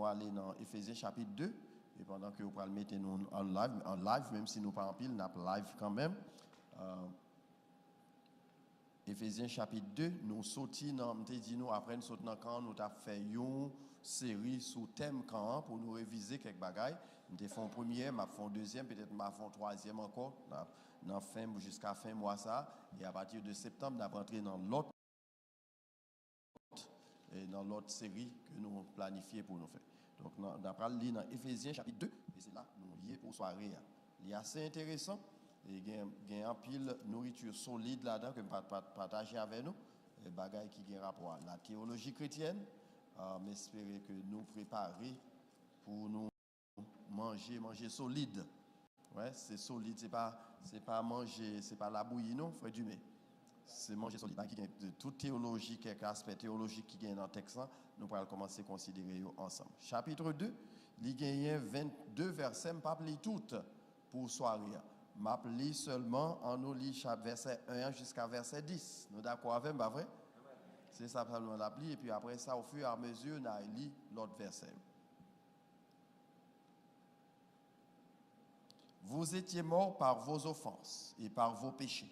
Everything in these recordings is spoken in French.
nous aller dans Éphésiens chapitre 2. Et pendant que vous allez mettre nous en live, même si nous pas en pile, nous avons live quand même. Éphésiens chapitre 2, nous sortis dans, après nous sortis dans camp, nous avons fait une série sous thème camp pour nous réviser quelques bagailles. Nous avons fait un premier, nous avons fait un deuxième, peut-être nous avons fait un troisième encore, dans fin jusqu'à fin mois ça. Et à partir de septembre, nous avons rentré dans l'autre série que nous planifions pour nous faire. Donc, nous allons lire dans Éphésiens chapitre 2, et c'est là nous lions pour soirée. Il est assez intéressant. Et il y a un pile nourriture solide là-dedans que nous partager avec nous. Des bagailles qui ont rapport à la théologie chrétienne. Mais espérer que nous préparer pour nous manger solide. Ouais, c'est solide, c'est pas manger, c'est pas la bouillie, non, frère Dumais. C'est manger solide. Toute théologie, quelques aspects théologiques qui sont dans le texte, nous allons commencer à considérer ensemble. Chapitre 2, il y a 22 versets, je ne vais pas lire toutes pour soirée. M'appeler seulement en nous lit verset 1 jusqu'à verset 10. Nous d'accord avec, pas vrai? C'est ça que nous l'appli et puis après ça, au fur et à mesure, nous allons lire l'autre verset. Vous étiez morts par vos offenses et par vos péchés,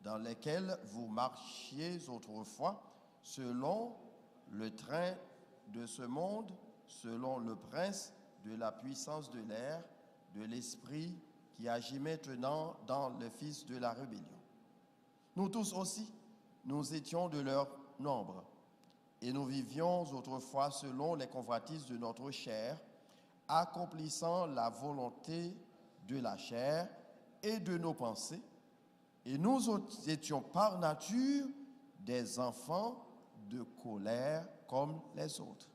dans lesquels vous marchiez autrefois, selon le train de ce monde, selon le prince de la puissance de l'air, de l'esprit qui agit maintenant dans le fils de la rébellion. Nous tous aussi, nous étions de leur nombre, et nous vivions autrefois selon les convoitises de notre chair, accomplissant la volonté de la chair et de nos pensées, et nous étions par nature des enfants de colère comme les autres.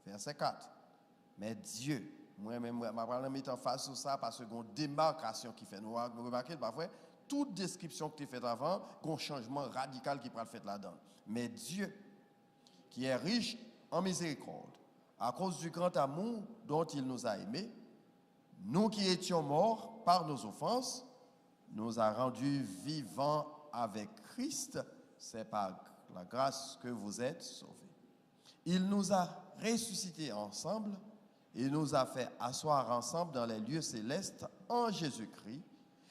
Verset 4. Mais Dieu, moi-même, je vais mettre en face sur ça parce qu'il y a une démarcation qui fait. Nous remarquez, parfois, toute description que tu as faite avant, il y a un changement radical qui peut être fait là-dedans. Mais Dieu, qui est riche en miséricorde, à cause du grand amour dont il nous a aimés, nous qui étions morts par nos offenses, nous a rendus vivants avec Christ. C'est par la grâce que vous êtes sauvés. Il nous a ressuscités ensemble et nous a fait asseoir ensemble dans les lieux célestes en Jésus-Christ,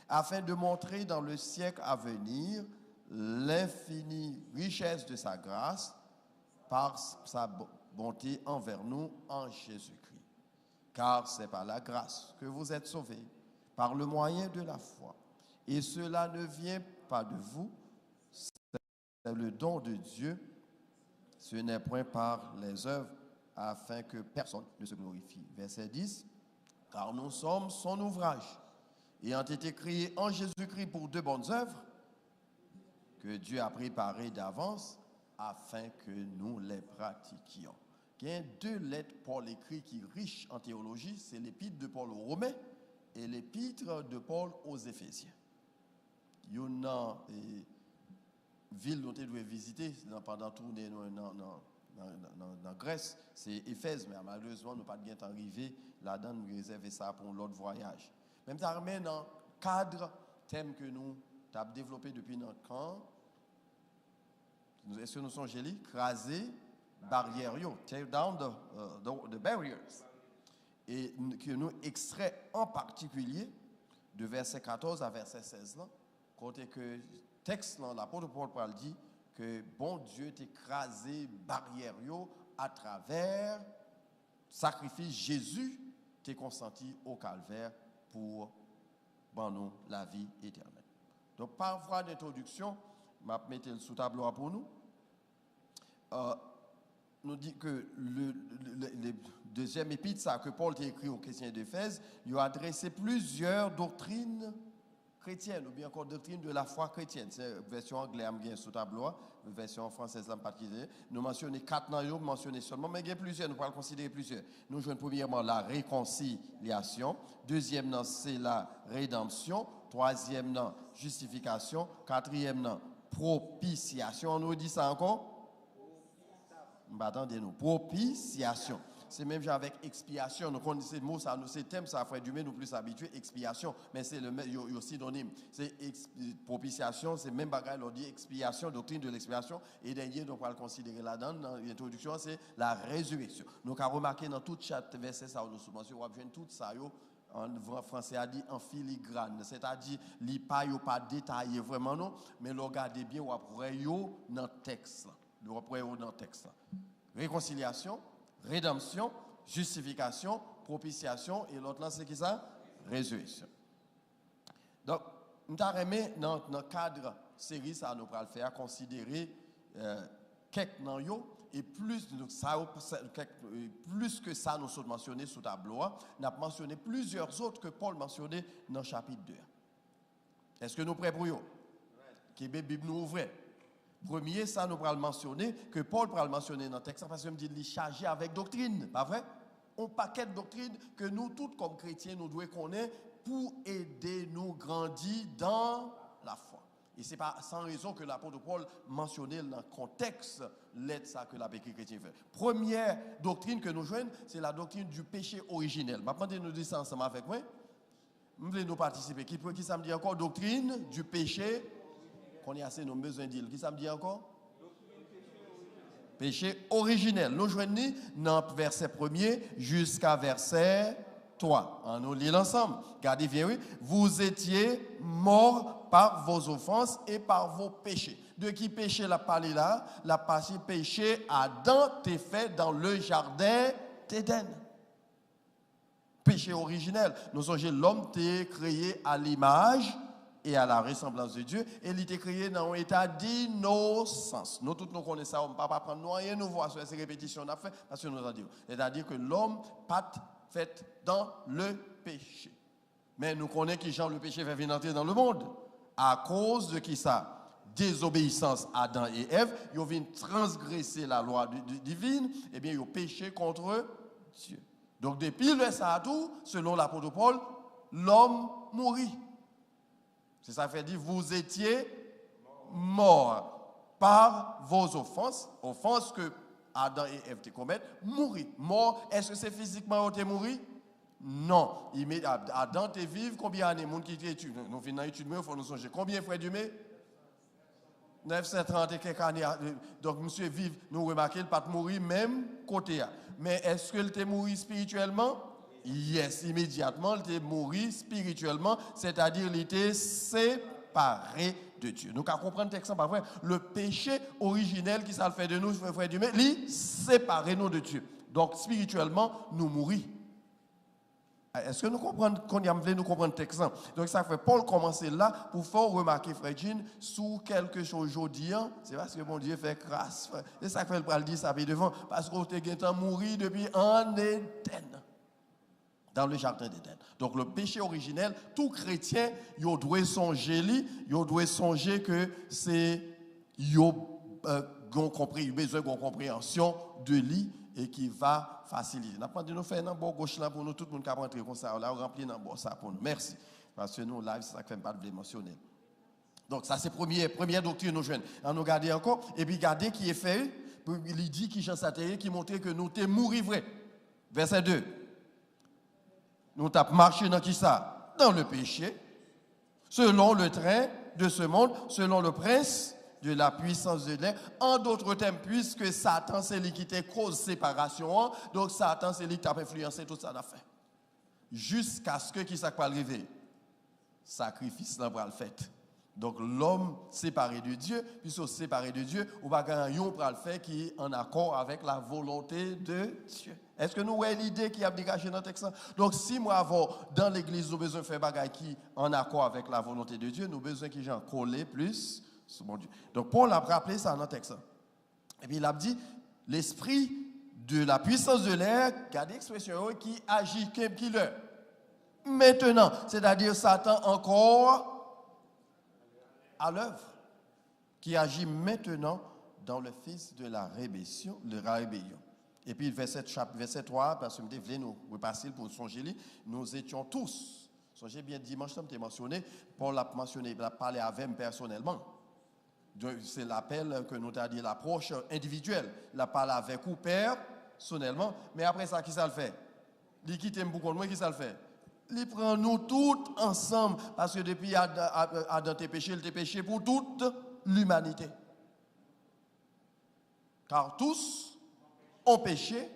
afin de montrer dans le siècle à venir l'infinie richesse de sa grâce par sa bonté envers nous en Jésus-Christ. Car c'est par la grâce que vous êtes sauvés, par le moyen de la foi. Et cela ne vient pas de vous, c'est le don de Dieu, ce n'est point par les œuvres, afin que personne ne se glorifie. Verset 10, car nous sommes son ouvrage, ayant été créés en Jésus-Christ pour de bonnes œuvres, que Dieu a préparées d'avance, afin que nous les pratiquions. Il y a deux lettres Paul écrit qui sont riches en théologie, c'est l'épître de Paul aux Romains et l'épître de Paul aux Éphésiens. Il y a une ville dont tu dois visiter pendant tourner dans Grèce, c'est Éphèse, mais malheureusement, nous n'avons pas de temps arrivé là-dedans, nous réserver ça pour l'autre voyage. Même ça remet dans le cadre, thème que nous avons développé depuis notre camp. Est-ce que nous sommes gélis? Craser barrières, tear down the barriers. Et que nous extrait en particulier de verset 14 à verset 16 là, côté que texte là, l'apôtre Paul dit que bon Dieu t'écrasé barrière à travers sacrifice Jésus t'est consenti au calvaire pour nous la vie éternelle. Donc par voie d'introduction, je vais mettre le sous-tableau pour nous. Nous dit que le deuxième épître ça, que Paul a écrit aux chrétiens d'Éphèse, il a adressé plusieurs doctrines chrétiennes, ou bien encore doctrines de la foi chrétienne. C'est la version anglaise qui est sous tableau, la version française en particulier. Nous mentionnons 4 noms, nous mentionnons seulement, mais il y a plusieurs, nous pouvons considérer plusieurs. Nous jouons premièrement la réconciliation, deuxième nom c'est la rédemption, troisième nom justification, quatrième nom propitiation. On nous dit ça encore? Attendez-nous. Propitiation. c'est même genre avec expiation. Nous connaissons ces mots, ça, ces thèmes, ça fait du bien, nous plus habitués, expiation, mais c'est le synonyme. C'est propitiation, c'est même bagage, on dit expiation, doctrine de l'expiation, et dernier, donc on va le considérer là-dedans, dans l'introduction, c'est la résurrection. Donc, à remarquer dans tout chaque verset, ça, nous souvent, on va voir tout ça, en français a dit en filigrane, c'est-à-dire li pas détaillé vraiment non, mais le regardez bien ou après yo dans le texte, réconciliation, rédemption, justification, propitiation et l'autre là c'est qui ça? Résurrection. Donc nous avons aimé dans le cadre série ça nous va le faire considérer quelques dans yo. Et plus que ça, nous sommes mentionnés sous tableau, nous avons mentionné plusieurs autres que Paul mentionnait dans le chapitre 2. Est-ce que nous sommes prêts pour eux? Que la Bible nous ouvre. Premier, ça nous allons mentionner, que Paul va le mentionner dans le texte, parce qu'il me dit qu'il est chargé avec doctrine, pas vrai? Un paquet de doctrines que nous, tous comme chrétiens, nous devons connaître pour aider nous grandir dans la foi. Et ce n'est pas sans raison que l'apôtre Paul mentionnait dans le contexte l'aide ça que l'apôtre chrétien fait. Première doctrine que nous jouons, c'est la doctrine du péché originel. Maintenant, nous disons ça ensemble avec moi. Nous voulons nous participer. Qui ça me dit encore? Doctrine du péché. Qu'on y a assez, nous avons besoin de dire. Qui ça me dit encore? Péché originel. Nous jouons dans le verset 1er jusqu'à verset 3. On nous lit ensemble. Regardez bien, oui. Vous étiez morts par vos offenses et par vos péchés. De qui péché la parlé là? La partie péché Adam t'est fait dans le jardin d'Éden. Péché originel. Nous songez l'homme t'est créé à l'image et à la ressemblance de Dieu et il était créé dans un état d'innocence. Nous tous nous connaissons ça, on ne peut pas prendre rien nous voir sur ces répétitions qu'on a fait parce que nous avons dit. C'est-à-dire que l'homme pas fait dans le péché. Mais nous connaissons qui Jean le péché fait venir entrer dans le monde. À cause de qui ça? Désobéissance à Adam et Ève, ils viennent transgresser la loi divine, et bien ils ont péché contre Dieu. Donc depuis le Satan, selon l'apôtre Paul, l'homme mourit. C'est ça fait dire, vous étiez morts par vos offenses que Adam et Ève te commettent, mourir. Mort, est-ce que c'est physiquement où tu es mouru? Non. Adam te vive, combien d'années? Moun qui t'étudie. Nous finissons l'étude, mais il faut nous songer. Combien frères du mai? 930 et quelques années. Donc, monsieur vive, nous remarquons, il n'a pas mourir même côté. Mais est-ce qu'il t'est mouru spirituellement? Yes, immédiatement, il t'est mouru spirituellement, c'est-à-dire il était séparé de Dieu. Nous allons comprendre le texte, pas vrai? Le péché originel qui ça le fait de nous, frère du mai, il sépare nous de Dieu. Donc, spirituellement, nous mourons. Est-ce que nous comprenons qu'on y a voulu nous comprendre le texte? Donc ça fait Paul commencer là pour faire remarquer frère Jean sur quelque chose aujourd'hui. C'est parce que mon Dieu fait grâce. C'est ça que le dire ça devant parce qu'on est mourir depuis en Éden. Dans le jardin d'Éden. Donc le péché originel, tout chrétien, il doit songer, que c'est il besoin d'une compréhension de lui et qui va faciliter. Nous avons nous faire un bon gauche là pour nous, tout le monde qui a rentré comme ça, là, on remplit un bon ça pour nous. Merci. Parce que nous, live, c'est ça que fait pas de mentionner. Donc, ça, c'est la première doctrine nous jeunes. On nous regarde encore, et puis regardez qui est fait, il dit qui Jean Satire, qui montre que nous t'es mourir vrai. Verset 2. Nous t'avons marché dans qui ça? Dans le péché, selon le train de ce monde, selon le prince de la puissance de l'air. En d'autres termes, puisque Satan, c'est lui qui t'a cause séparation, donc Satan, c'est lui qui t'a influencé tout ça fait. Jusqu'à ce que qui ça va arriver? Sacrifice là va le fait. Donc l'homme séparé de Dieu, puisque séparé de Dieu, on va gagner un pour le faire qui est en accord avec la volonté de Dieu. Est-ce que nous voyons l'idée qui a dégagé dans le texte? Donc si moi avant dans l'église nous besoin de faire bagaille qui en accord avec la volonté de Dieu, nous besoin que j'en coller plus sur mon Dieu. Donc Paul a rappelé ça dans le texte. Et puis il a dit l'esprit de la puissance de l'air, regardez l'expression qui agit qui le maintenant, c'est-à-dire Satan encore à l'œuvre, qui agit maintenant dans le fils de la rébellion, Et puis verset 3, parce que je voulais nous repasser pour songer, nous étions tous, songez bien dimanche, je t'ai mentionné, Paul l'a mentionné, il a parlé avec moi personnellement. C'est l'appel que nous avons dit, l'approche individuelle. Il a parlé avec vous, Père, personnellement, mais après ça, qui ça le fait? Il quitte pour contre moi, qui ça le fait? Il prend nous tous ensemble, parce que depuis Adam tes péchés, il t'a péché pour toute l'humanité. Car tous ont péché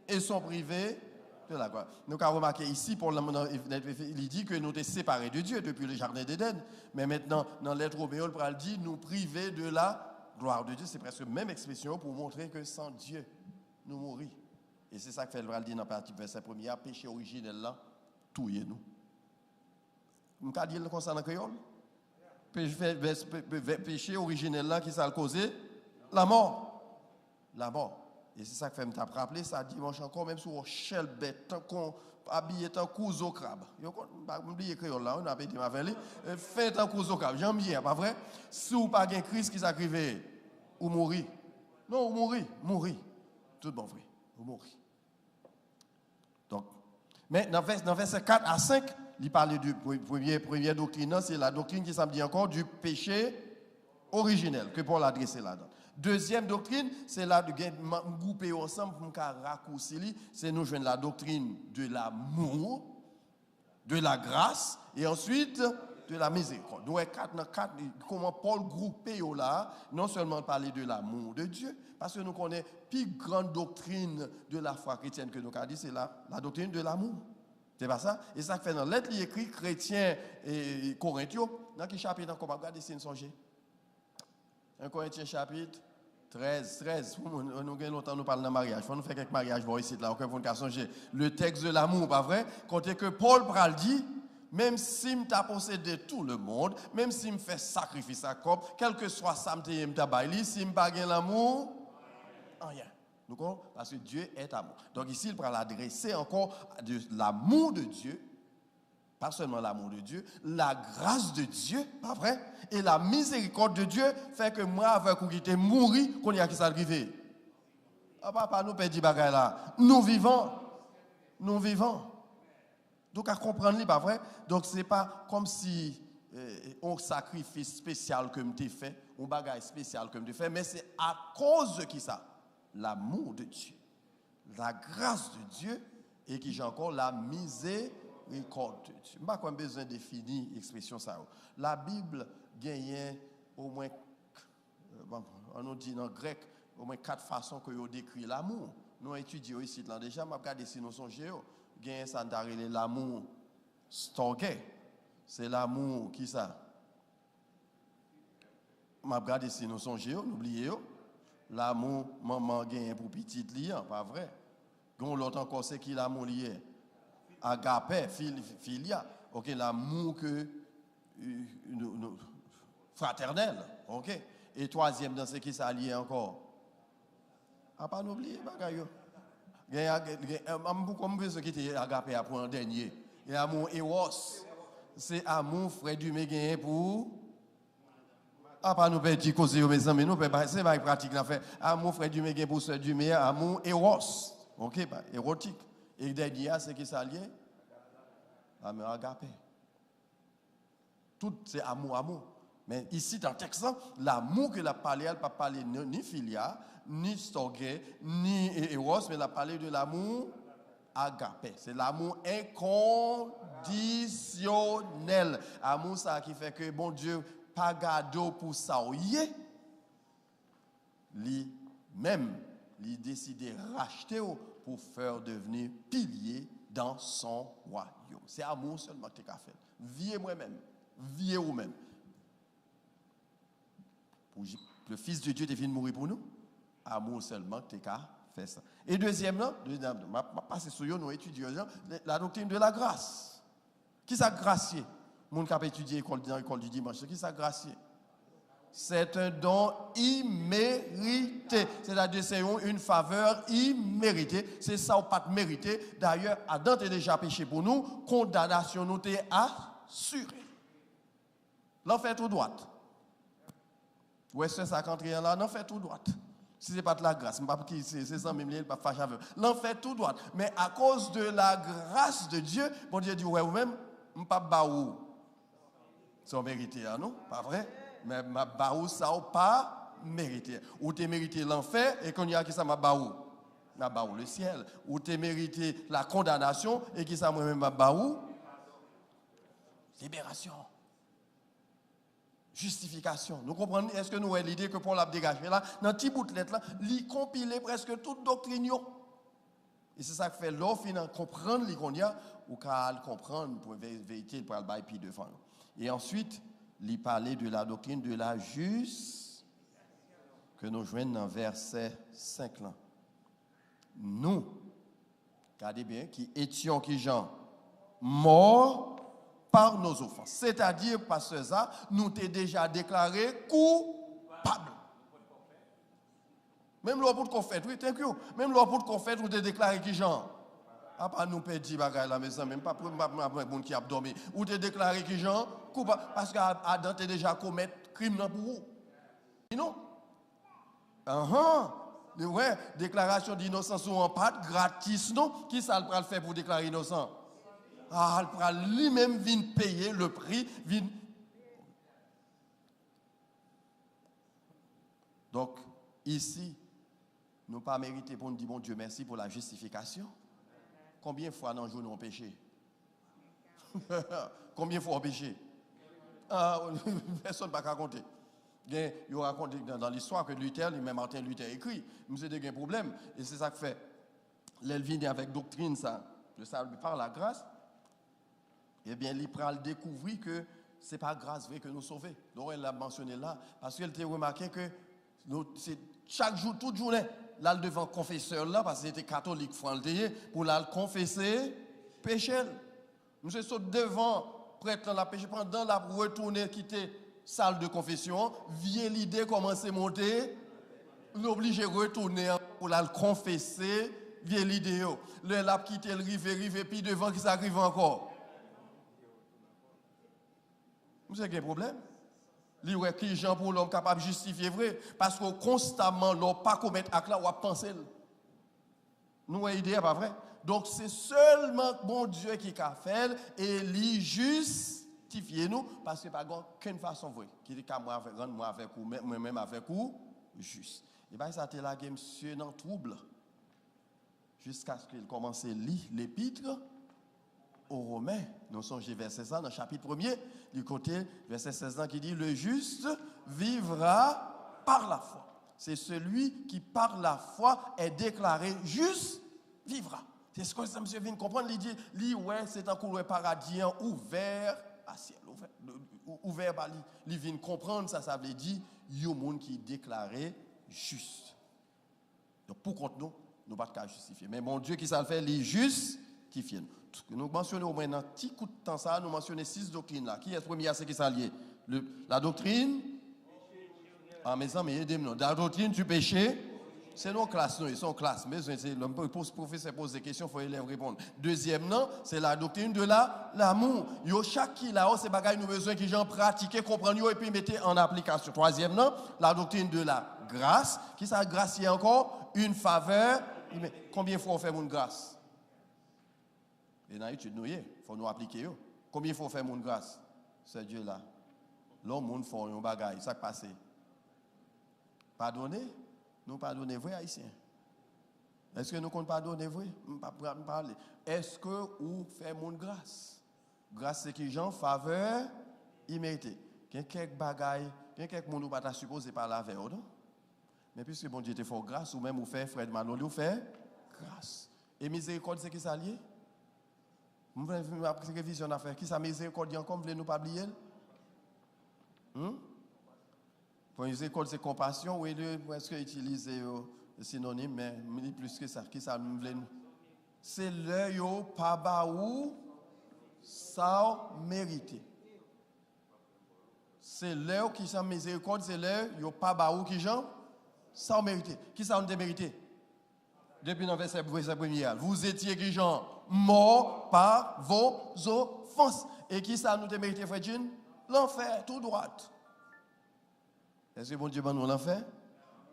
et sont privés de la gloire. Nous avons remarqué ici, il dit que nous sommes séparés de Dieu depuis le jardin d'Éden. Mais maintenant, dans l'être Roméo, il dit nous priver de la gloire de Dieu. C'est presque la même expression pour montrer que sans Dieu, nous mourons. Et c'est ça que fait le dit dans la partie verset 1er, péché originel là, tout est nous. Vous pouvez dire comme ça dans le créole? Péché originel là qui ça a causé? La mort. La mort. Et c'est ça que fait me rappeler ça dimanche encore, même sur shell bête, tant qu'on habillé tant couso crabe. Yo oublier créole là, on a été ma veille. Fait tant couso crabe, j'aime bien, pas vrai? Si ou pas gain Christ qui s'arrive ou mourir. Non, ou mourir. Tout bon vrai, ou mourir. Donc mais dans verset 4 à 5, il parle du première doctrine, c'est la doctrine qui s'en dit encore du péché originel que Paul a adressé là-dedans. Deuxième doctrine, c'est là de grouper ensemble pour raccourcir, c'est nous joindre la doctrine de l'amour, de la grâce et ensuite de la miséricorde. Nous quatre comment Paul groupé là, non seulement parler de l'amour de Dieu, parce que nous connaissons la plus grande doctrine de la foi chrétienne que nous avons dit, c'est la doctrine de l'amour. C'est pas ça? Et ça fait dans l'être écrit chrétien et Corinthiens, dans quel chapitre on va regarder si nous songez? 1 Corinthiens chapitre 13. Nous avons longtemps nous parlons de mariage. Il faut nous faire quelques mariages ici, là, pour nous songer. Le texte de l'amour, pas vrai? Quand que Paul pral dit, même si je possédé tout le monde, même si je fais sacrifice à corps, quel que soit ça, si je n'ai pas l'amour, rien. Parce que Dieu est amour. Donc ici, il pral adresser encore de l'amour de Dieu. Pas seulement l'amour de Dieu, la grâce de Dieu, pas vrai? Et la miséricorde de Dieu fait que moi, avec qui était mouru, qu'on y a qui s'arrive. Ah, papa, nous perdons bagay là. Nous vivons. Donc, à comprendre, pas vrai? Donc, ce n'est pas comme si un sacrifice spécial que tu fait, un bagage spécial que tu fait, mais c'est à cause de qui ça? L'amour de Dieu, la grâce de Dieu, et qui j'ai encore la miséricorde. Je n'ai pas besoin de définir l'expression ça. La Bible gagne au moins, on nous dit en grec, au moins 4 façons que vous décrit l'amour. Nous étudions ici là déjà, je regarde si nous sommes gagne ça l'amour storge. C'est l'amour qui ça? Je regarde si nous sommes n'oubliez l'amour maman gagne pour petite liant, pas vrai? Gon l'autre encore c'est qui l'amour lié? Agape, filia, ok, l'amour que fraternel, ok. Et troisième dans ce qui s'allie encore. À pas n'oublier, bagayo. Pourquoi on veut ce qui était agape pour un dernier? Et l'amour eros, c'est amour frère du mégain pour. À pas nous perdre causer mes amis, nous c'est pas pratique la fait. Amour frère du mégain pour ceux du meilleur, amour eros, ok, érotique. Et dernier, c'est qui s'allie? Amour agapé. Tout c'est amour. Mais ici, dans le texte, l'amour que la parlé, elle ne pas parler ni filia, ni storge, ni eros, mais elle a parlé de l'amour agapé. C'est l'amour inconditionnel. Amour ça qui fait que bon Dieu pas gado pour ça. Lui-même, il décide de racheter pour faire devenir pilier dans son royaume. C'est amour seulement que tu as fait. Viez moi-même. Viez vous-même. Le Fils de Dieu est venu mourir pour nous. Amour seulement que tu as fait ça. Et deuxièmement, je vais passer sur nous étudions la doctrine de la grâce. Qui ça gracié? Mon qui a étudié dans l'école du dimanche. Qui ça gracié? C'est un don immérité. C'est-à-dire c'est une faveur imméritée. C'est ça ou pas de mérité. D'ailleurs, Adam est déjà péché pour nous. Condamnation nous est assurée. L'enfer tout droit. Ouais, c'est ça quand rien là, l'enfer tout droit. Si ce n'est pas de la grâce, c'est ça même, il pas fâché avec. L'enfer tout droit. Mais à cause de la grâce de Dieu, bon Dieu dit, ouais, vous-même, je ne pas baou. C'est mérité, non? Pas vrai? Mais ma baou, ça ou pas mérité. Ou tu mérité l'enfer et qu'on y a qui ça m'a baou? m'a baou le ciel. Ou t'es mérité la condamnation et qui ça moi-même m'a baou libération. Justification. Nous comprenons, est-ce que nous avons l'idée que Paul a dégagé là, dans petit bout de lettre là, il compile presque toute doctrine. Et c'est ça que fait l'offre, comprendre l'iconia, ou qu'à comprendre pour vérité, pour le bail devant. Et ensuite, il parlait de la doctrine de la justice que nous joignons dans verset 5 là. Nous, regardez bien, qui étions qui gens morts par nos offenses. C'est-à-dire, parce ça, nous t'ai déjà déclaré coupable. Même l'opôtre qu'on fait, oui, thank you. Même l'opôtre qu'on fait, vous t'ai déclaré qui gens. Ah, pas nous perdre bagaille la maison, même pas pour monde qui a dormi. Ou t'ai déclaré qui gens coupable. Parce qu'Adam t'ai déjà commis crime pour vous. Non? Ouais, déclaration d'innocence ou en pâte gratis, non? Qui ça le faire pour déclarer innocent? Ah, il pourra lui-même venir payer le prix. Donc, ici, nous pas mérité pour nous dire, bon Dieu, merci pour la justification. Combien de fois dans le jour nous avons péché? Combien de fois on péché? Personne ne peut raconter. Il raconte dans l'histoire que Luther, même Martin Luther écrit, nous avons un problème. Et c'est ça que fait. L'Elvin avec doctrine, ça, le salut par la grâce. Eh bien, il va découvrir que ce n'est pas grâce vrai que nous sauvons. Donc, elle l'a mentionné là, parce qu'elle a remarqué que chaque jour, toute journée, là, devant le confesseur, là, parce qu'il était catholique, pour la confesser, péché. Nous sommes devant prêtre la péché, pendant la retourner, quitter salle de confession, vieille l'idée commence à monter, l'oblige à retourner pour la confesser, vieille l'idée. Le l'a quitté le rive, puis devant qui s'arrive encore. Vous savez qu'il y a un problème? Il y a qui gens pour l'homme capable de justifier vrai. Parce que constamment, l'homme pas commettre acte là, ou à penser. Nous avons idée, pas vrai? Donc c'est seulement bon Dieu qui a fait et il justifie nous parce que pas qu'une façon vraie. Qui dit qu'à moi rendre moi avec vous, moi-même avec vous, juste. Et bien ça a été là que monsieur dans trouble. Jusqu'à ce qu'il commence à lire l'épître aux Romains. Nous songez verset 16 dans le chapitre 1er, du côté verset 16 qui dit le juste vivra par la foi. C'est celui qui par la foi est déclaré juste vivra. C'est ce que ça monsieur vient comprendre, il dit ouais, c'est un couloir paradisien ouvert à ciel, ouvert par lui. Il vient comprendre ça veut dire il y a un monde qui est déclaré juste. Donc pour contre nous, nous pas de justifier. Mais mon Dieu qui ça le fait, il justifie. Nous mentionnons au moins dans un petit coup de temps ça, nous mentionnons 6 doctrines là. Qui est le premier à ce qui s'allie? La doctrine. Ah mes amis, aidez-moi. La doctrine du péché. C'est nos classes, ils sont classes. Mais le professeur pose des questions, il faut les répondre. Deuxième, non, c'est la doctrine de l'amour. Chaque qui là-haut, c'est bagaille nous besoin que gens pratiquer, comprendre et puis mettre en application. Troisième, non, la doctrine de la grâce. Qui ça, grâce, il y a encore une faveur. Combien de fois on fait une grâce? Et dans l'étude, il faut nous appliquer. Combien de fois on fait une grâce? C'est Dieu là. L'homme, on fait un bagaille. Ça qui passe. Pardonner? Nous pardonnons vrai haïtiens. Est-ce que nous comptons pardonner vrai? Parler. Est-ce que vous faites mon grâce? Grâce c'est qui gens faveur imméritée. Il y a quelques bagailles, il y a quelques monde qui pas supposé par la veille, non? Mais puisque bon Dieu te fait grâce ou même vous fait Fred Manoli vous fait grâce. Et miséricorde c'est qui ça lié? Vous voulez une révision à faire qui ça miséricorde encore, vous voulez nous pas oublier? Pour miséricorde, c'est compassion, oui, est-ce que utiliser le synonyme, mais plus que ça, qui ça nous voulait? C'est le pas baou, ça mérité. C'est le qui s'en miséricorde, c'est le pas baou qui j'en, ça mérité. Qui ça nous mérité? Depuis le verset premier, vous étiez qui j'en mort par vos offenses. Et qui ça nous mérité, frère Jean? L'enfer, tout droit. Est-ce que bon Dieu va nous l'enfer?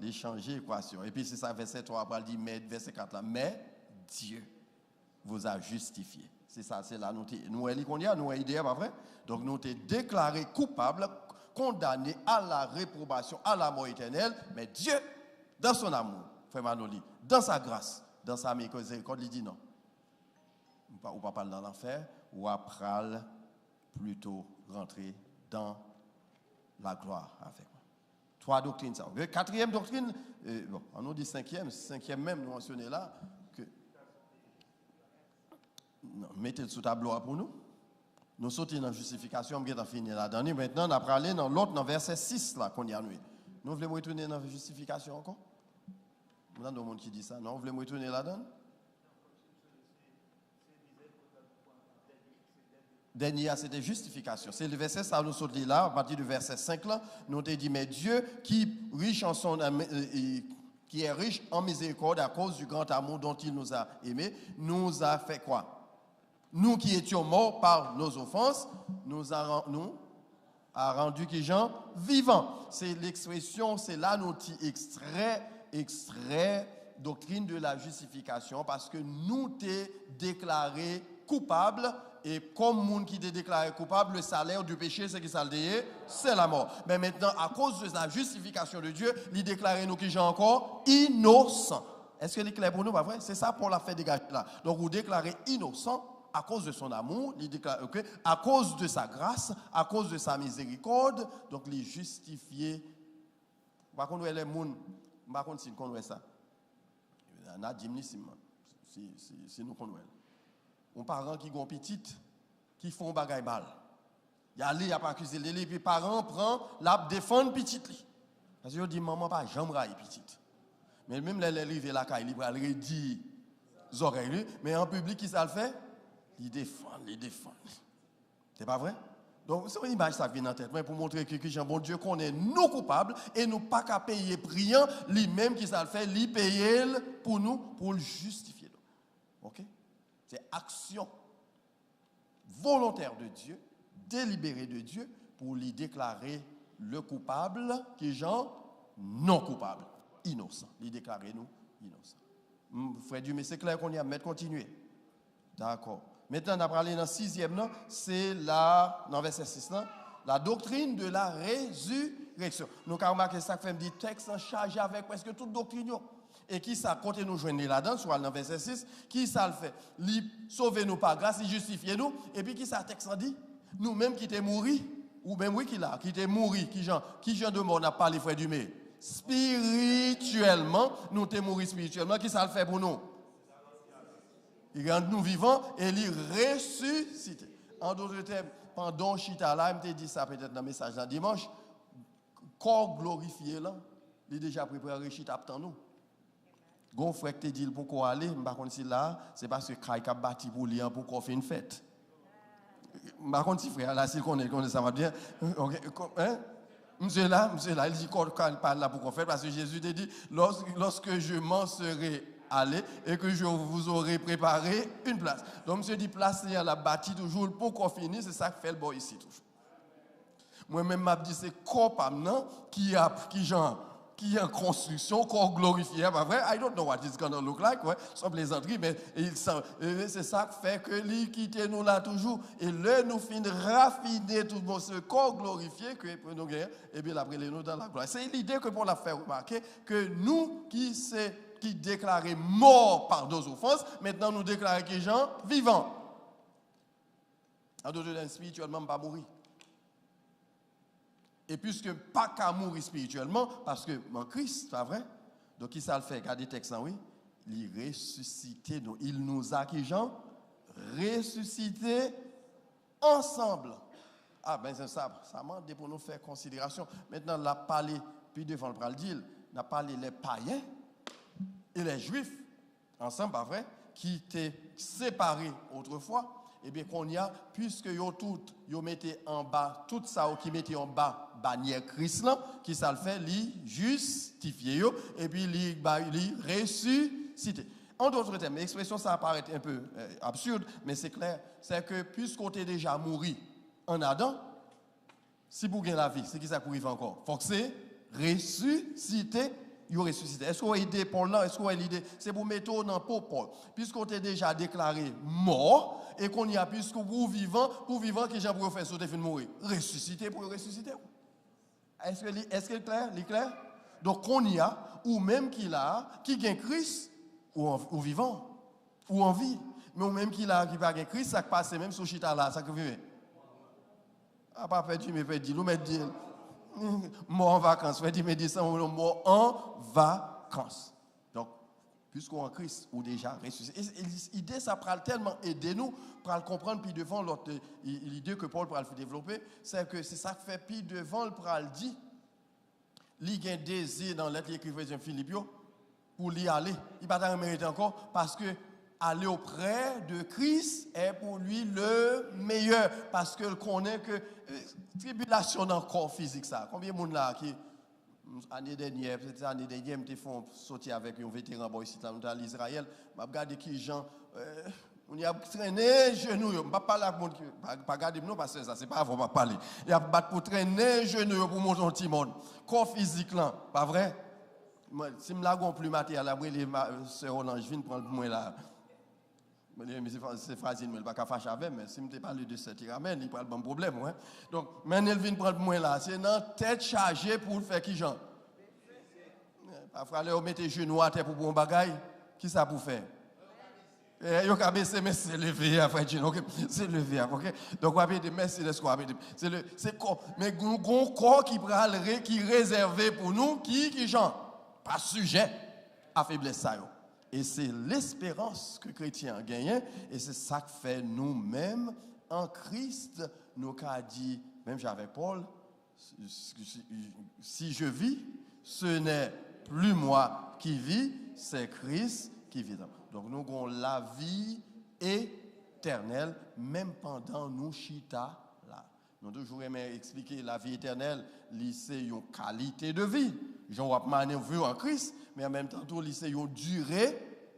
Il change l'équation. Et puis c'est ça, verset 3, après il dit, mais verset 4 là, mais Dieu vous a justifié. C'est ça, c'est là, nous avons idée, pas vrai? Donc nous sommes déclarés coupables, condamnés à la réprobation, à la mort éternelle, mais Dieu, dans son amour, frère Manoli, dans sa grâce, dans sa miséricorde, il dit non. Ou pas parler dans l'enfer, ou après plutôt rentrer dans la gloire avec moi. 3 doctrines ça. 4e doctrine, bon, on nous dit 5e même, nous mentionnons là, que non, mettez le sous tableau pour nous. Nous sautons dans la justification, on va finir là-dedans. Maintenant, on a parlé dans l'autre, dans verset 6 là, qu'on y a nous. Nous voulons retourner dans la justification encore? Il y a des gens qui disent ça. Non, vous voulez retourner là-dedans? Dernier, c'était justification. C'est le verset, ça nous saute là, à partir du verset 5 là, nous avons dit, mais Dieu qui est riche en miséricorde à cause du grand amour dont il nous a aimés, nous a fait quoi? Nous qui étions morts par nos offenses, nous a rendu qui gens vivants. C'est l'expression, c'est là notre extrait doctrine de la justification, parce que nous t'es déclaré coupable, et comme monde qui t'est déclaré coupable, le salaire du péché, c'est qui ça le dit, c'est la mort. Mais maintenant, à cause de la justification de Dieu, il déclare nous qui gens encore innocents. Est-ce que c'est clair pour nous, pas vrai? C'est ça pour la fête des gars là. Donc vous déclarez innocent à cause de son amour, il déclare, okay, à cause de sa grâce, à cause de sa miséricorde, donc il est justifié. Par contre, les gens, par contre, si nous connaissons ça, on a dit si nous connaissons. Un parent qui ont petite, qui font bagaille mal. Il y a pas accusé les puis parents prend la défendre petite li. Parce que dit maman pas jamais raille petite. Mais même les arrivé la caille, il va le dire oreilles, mais en public qui ça le fait? Il défend. C'est pas vrai? Donc, c'est une image ça vient en tête, mais pour montrer que Jean bon Dieu connaît nous coupables et nous pas qu'à payer priant, lui-même qui ça le fait, lui payer pour nous, pour le justifier. OK? C'est action volontaire de Dieu, délibérée de Dieu, pour lui déclarer le coupable qui Jean non coupable, innocent. Lui déclarer nous innocent. Frère Dieu, mais c'est clair qu'on y a mettre continuer. D'accord. Maintenant, on a parlé dans le 6e, c'est dans verset 6, la doctrine de la résurrection. Nous avons remarqué ça, fait dit texte chargé avec presque toute doctrine. Et qui ça, quand nous joignons là-dedans, soit dans verset 6, qui ça le fait? Il sauve nous par grâce, il justifie nous. Et puis qui ça, texte dit? Nous-mêmes qui t'es mourir, ou même oui qui là, qui t'es mourir, qui genre de mort n'a pas les frères du mai. Spirituellement, nous t'es mourir spirituellement, qui ça le fait pour nous? Il rend nous vivants et il ressuscite. En d'autres termes, pendant Chita là, je me dit ça peut-être dans le message dans dimanche, corps glorifié là, il est déjà préparé Chita pour nous. Gon frère te dit pourquoi aller, par contre si là, c'est parce que Kai a bâti pour lui pour qu'on fait une fête. Par contre si frère là s'il connaît ça va bien. Hein? Monsieur là, il dit qu'on parle là pour qu'on fait parce que Jésus te dit lorsque je m'en serai allé et que je vous aurai préparé une place. Donc monsieur dit place il a bâti toujours pour qu'on finisse, c'est ça que fait le boy ici toujours. Moi-même m'a dit c'est corps maintenant qui est en construction, corps glorifié, pas vrai? I don't know what it's gonna look like, ouais, sans plaisanterie, mais c'est ça qui fait que lui quitte nous là toujours, et là nous finissons raffiner tout ce corps glorifié que pour nous gagner, et bien après nous dans la gloire. C'est l'idée que pour la faire remarquer que nous qui déclarons morts par nos offenses, maintenant nous déclarons que gens vivants. En d'autres termes, spirituellement, pas mourir. Et puisque pas qu'à mourir spirituellement, parce que en Christ, c'est vrai. Donc, qui ça le fait? Regardez le texte, oui. Il ressuscité. Donc, il nous a qui gens ressuscité ensemble. Ah, ben c'est ça demande pour nous faire considération. Maintenant, on a parlé, puis devant le bras dire, on a parlé les païens et les juifs, ensemble, pas vrai, qui étaient séparés autrefois. Eh bien, qu'on y a, puisque yo mettez en bas, tout ça qui mettait en bas, bannière Christ, qui ça le fait, li justifié, et puis li ressuscité. En d'autres termes, l'expression ça paraît un peu absurde, mais c'est clair, c'est que puisqu'on est déjà mouru en Adam, si vous gagnez la vie, c'est qui ça pour vivre encore? Faut que c'est ressuscité. Ressuscité. Est-ce qu'on a l'idée pour là? Est-ce qu'on a l'idée? C'est pour mettre dans le Paul. Puisqu'on est déjà déclaré mort, et qu'on y a puisque pour vivant, que j'ai pour faire sauter, mourir. Ressuscité pour ressusciter. Est-ce que c'est clair? Donc on y a, ou même qui gagne Christ, ou vivant, ou en vie. Mais même qui n'a pas de Christ, ça passe même sur Chita là, ça que vivez. Ah, pas perdu, mais perdu. Nous mettons mort en vacances. Mais dit ça, mort en vacances. Donc, puisqu'on en Christ, ou déjà ressuscité. L'idée, ça prend tellement aider nous pour comprendre, puis devant l'autre, l'idée que Paul pourra le développer, c'est que c'est ça qui fait, puis devant le pral dit, il y a un désir dans l'être écrivain de Philippe pour y aller. Il ne va pas mériter encore parce que aller auprès de Christ est pour lui le meilleur. Parce qu'il connaît que tribulation dans le corps physique, ça. Combien de monde là qui, l'année dernière, me font sortir avec un vétéran ici, dans l'Israël, je regarde qui gens, on y a traîné genoux, je ne vais pas parler avec monde, pas regarder non parce que ça, c'est pas avant de parler. Il y a pour traîner genoux pour monter un petit monde. Corps physique là, pas vrai? Si je ne plus matériel, après les sœurs Orange viennent prendre moi là. C'est fragile, mais il ne va pas fâcher avec, mais si je parle de cette ramène, il n'y a pas de bon problème. Ouais. Donc, maintenant, il vient prendre moi là. C'est une tête chargée pour faire qui, Jean? Parfois, on met les genoux à terre pour un bagaille. Qui ça pour faire? Il y a baissé, mais c'est levé après, c'est levé après. Donc, on va dire merci de ce qu'on a dit. C'est corps. Mais un corps qui est réservé pour nous, qui, Jean? Pas sujet à faiblesse ça. Et c'est l'espérance que les chrétiens ont gagnée. Et c'est ça que fait nous-mêmes, en Christ, nous avons dit, même j'avais Paul, si je vis, ce n'est plus moi qui vis, c'est Christ qui vit. Donc nous avons la vie éternelle, même pendant nous chita là. Nous avons toujours aimé expliquer la vie éternelle, c'est une qualité de vie. J'en ai manœuvré en Christ, mais en même temps, c'est une durée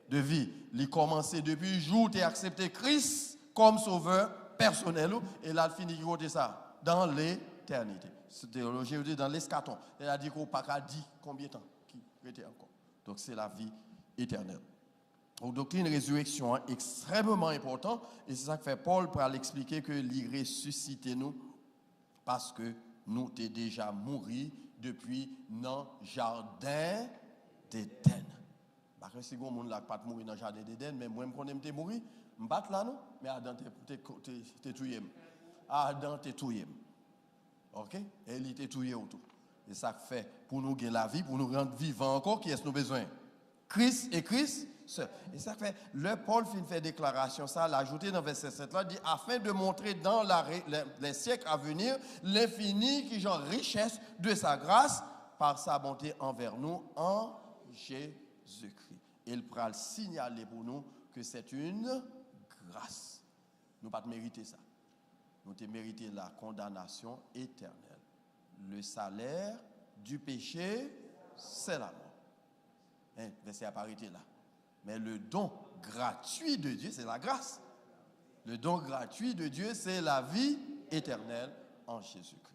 de vie. Il commence depuis le jour où tu as accepté Christ comme sauveur personnel, et là, il finit de ça, dans l'éternité. C'est théologie, dans l'escaton. Elle a dit qu'on n'a pas dit combien de temps qui était encore. Donc, c'est la vie éternelle. Donc, doctrine résurrection est extrêmement important, et c'est ça que fait Paul pour l'expliquer que il ressuscite nous, parce que nous t'es déjà mouru depuis dans le jardin d'Éden. Parce que si vous n'avez pas mourir dans le jardin d'Éden, mais moi, je connais mourir, je ne bats là, non? Mais Adam, t'es touillé. Adam, t'es touillé. Ok? Et il t'est touillé autour. Et ça fait pour nous gagner la vie, pour nous rendre vivants encore, qui est-ce que nous avons besoin? Christ et Christ seul. Et ça fait, le Paul fait déclaration, ça, l'ajouter dans verset 7 là, dit, afin de montrer dans les siècles à venir l'infini qui genre richesse de sa grâce par sa bonté envers nous en Jésus-Christ. Il pourra le signaler pour nous que c'est une grâce. Nous ne pas mériter ça. Nous avons mérité la condamnation éternelle. Le salaire du péché, c'est la mort. Verset apparaît là. Mais le don gratuit de Dieu, c'est la grâce. Le don gratuit de Dieu, c'est la vie éternelle en Jésus-Christ.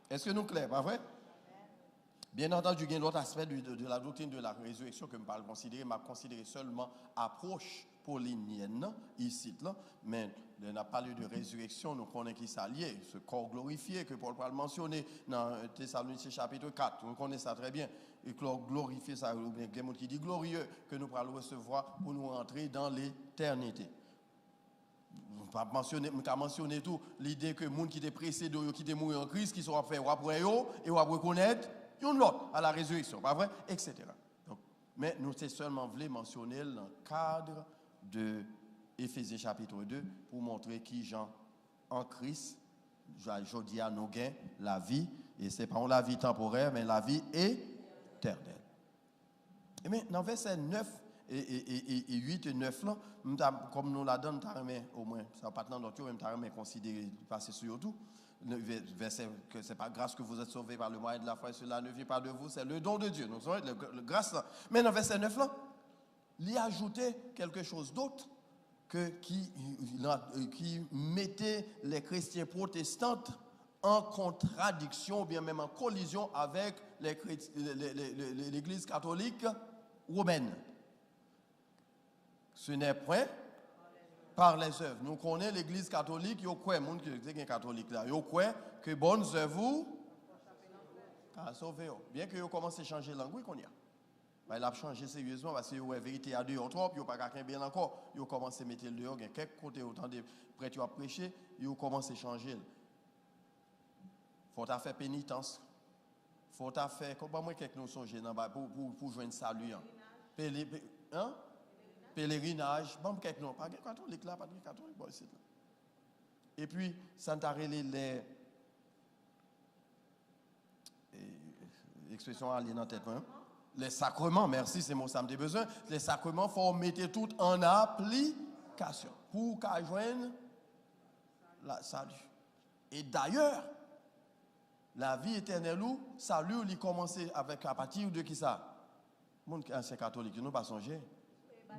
Est-ce que nous clairs, pas vrai? Bien entendu, il y a l'autre aspect de la doctrine de la résurrection que je ne considérer, m'a considéré seulement approche paulinienne, ici, là, mais on n'a pas parlé de résurrection, nous connaissons qui s'allie, ce corps glorifié que Paul a mentionné dans Thessaloniciens chapitre 4, on connaît ça très bien, et corps glorifié, ça, ou bien quelqu'un qui dit glorieux, que nous allons recevoir pour nous entrer dans l'éternité. Je vais mentionner tout, l'idée que les gens qui étaient précédés, qui étaient morts en Christ, qui sont faits après eux, et on va reconnaître l'autre à la résurrection, pas vrai, etc. Donc, mais nous sommes seulement voulu mentionner dans le cadre de Éphésiens chapitre 2 pour montrer qui Jean en Christ, aujourd'hui à nous gain la vie, et ce n'est pas la vie temporaire, mais la vie éternelle. Et mais dans verset 9 et 8 et 9, là, comme nous la donnons, au moins, ça pas dans notre même temps, mais considérer, passer sur tout. Le verset que c'est pas grâce que vous êtes sauvés par le moyen de la foi, cela ne vient pas de vous, c'est le don de Dieu. Donc, le grâce là. Mais dans verset 9 là, il y a ajouté quelque chose d'autre qui mettait les chrétiens protestants en contradiction, ou bien même en collision avec l'Église catholique romaine. Ce n'est point par les œuvres. Nous connaissons l'Église catholique, il y a quoi, monde qui est catholique là, il y a quoi que bonnes œuvres vous sauver. Bien que vous commencez à changer de langue, qu'on y a. il a changé sérieusement parce que la vérité à deux ou trois, il n'y a pas quelqu'un bien encore. Il a commencé à mettre le dehors, il y a quelques côtés autant de prêtres à prêcher, il a commencé à changer. Il faut faire pénitence. Il faut faire, comment moi quelques nous songent pour joindre salut. Pèlerinage. Bon, quelques nous, pas de catholique là, pas de catholique, bon, ici. Et puis, ça t'a les expressions à dans tête, hein? Les sacrements, merci, c'est mon samedi besoin. Les sacrements, il faut mettre tout en application pour qu'à joindre la salut. Et d'ailleurs, la vie éternelle, salut, il commence avec à partir de qui ça? Mon ancien catholique, nous pas songer.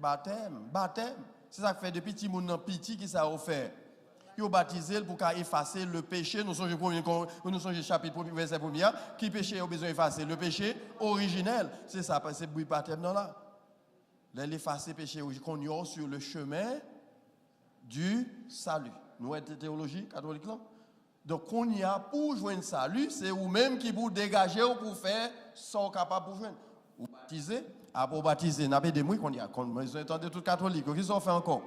Baptême. C'est ça que fait depuis petit monde petit qui ça offert. Il a baptisé pour effacer le péché. Nous sommes au chapitre 1, verset 1. Qui péché a besoin d'effacer? Le péché originel. C'est ça, c'est le baptême là. L'effacer le péché qu'on y a sur le chemin du salut. Nous sommes théologie catholique là. Donc, on y a pour joindre le salut, c'est vous-même qui vous dégagez ou pour faire ce qu'on est capable pour joindre. Vous baptisez, après baptiser, n'a pas de mouilles qu'on y a. Vous entendez tout catholique, qui sont fait encore?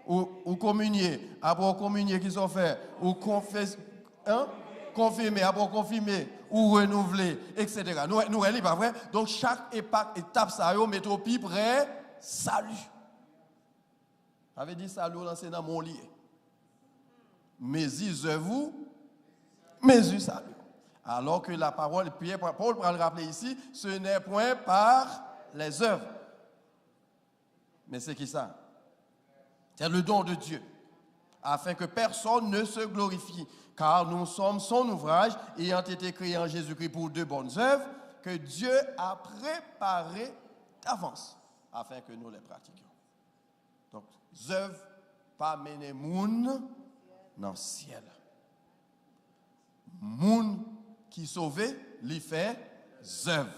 Ou communier, après communier, qui sont fait? Ou confirmer, après confirmer, ou renouveler, etc. Nous, c'est pas vrai. Donc, chaque étape, ça y est, met au plus près, salut. Ça veut dire salut, là, c'est dans mon lit. Mais vous, mais salut. Alors que la parole, Paul va le rappeler ici, ce n'est point par les œuvres. Mais c'est qui ça? C'est le don de Dieu, afin que personne ne se glorifie, car nous sommes son ouvrage, ayant été créés en Jésus-Christ pour de bonnes œuvres, que Dieu a préparées d'avance, afin que nous les pratiquions. Donc, œuvres, pas mener moun dans le ciel. Moun qui sauvé, lui fait œuvre.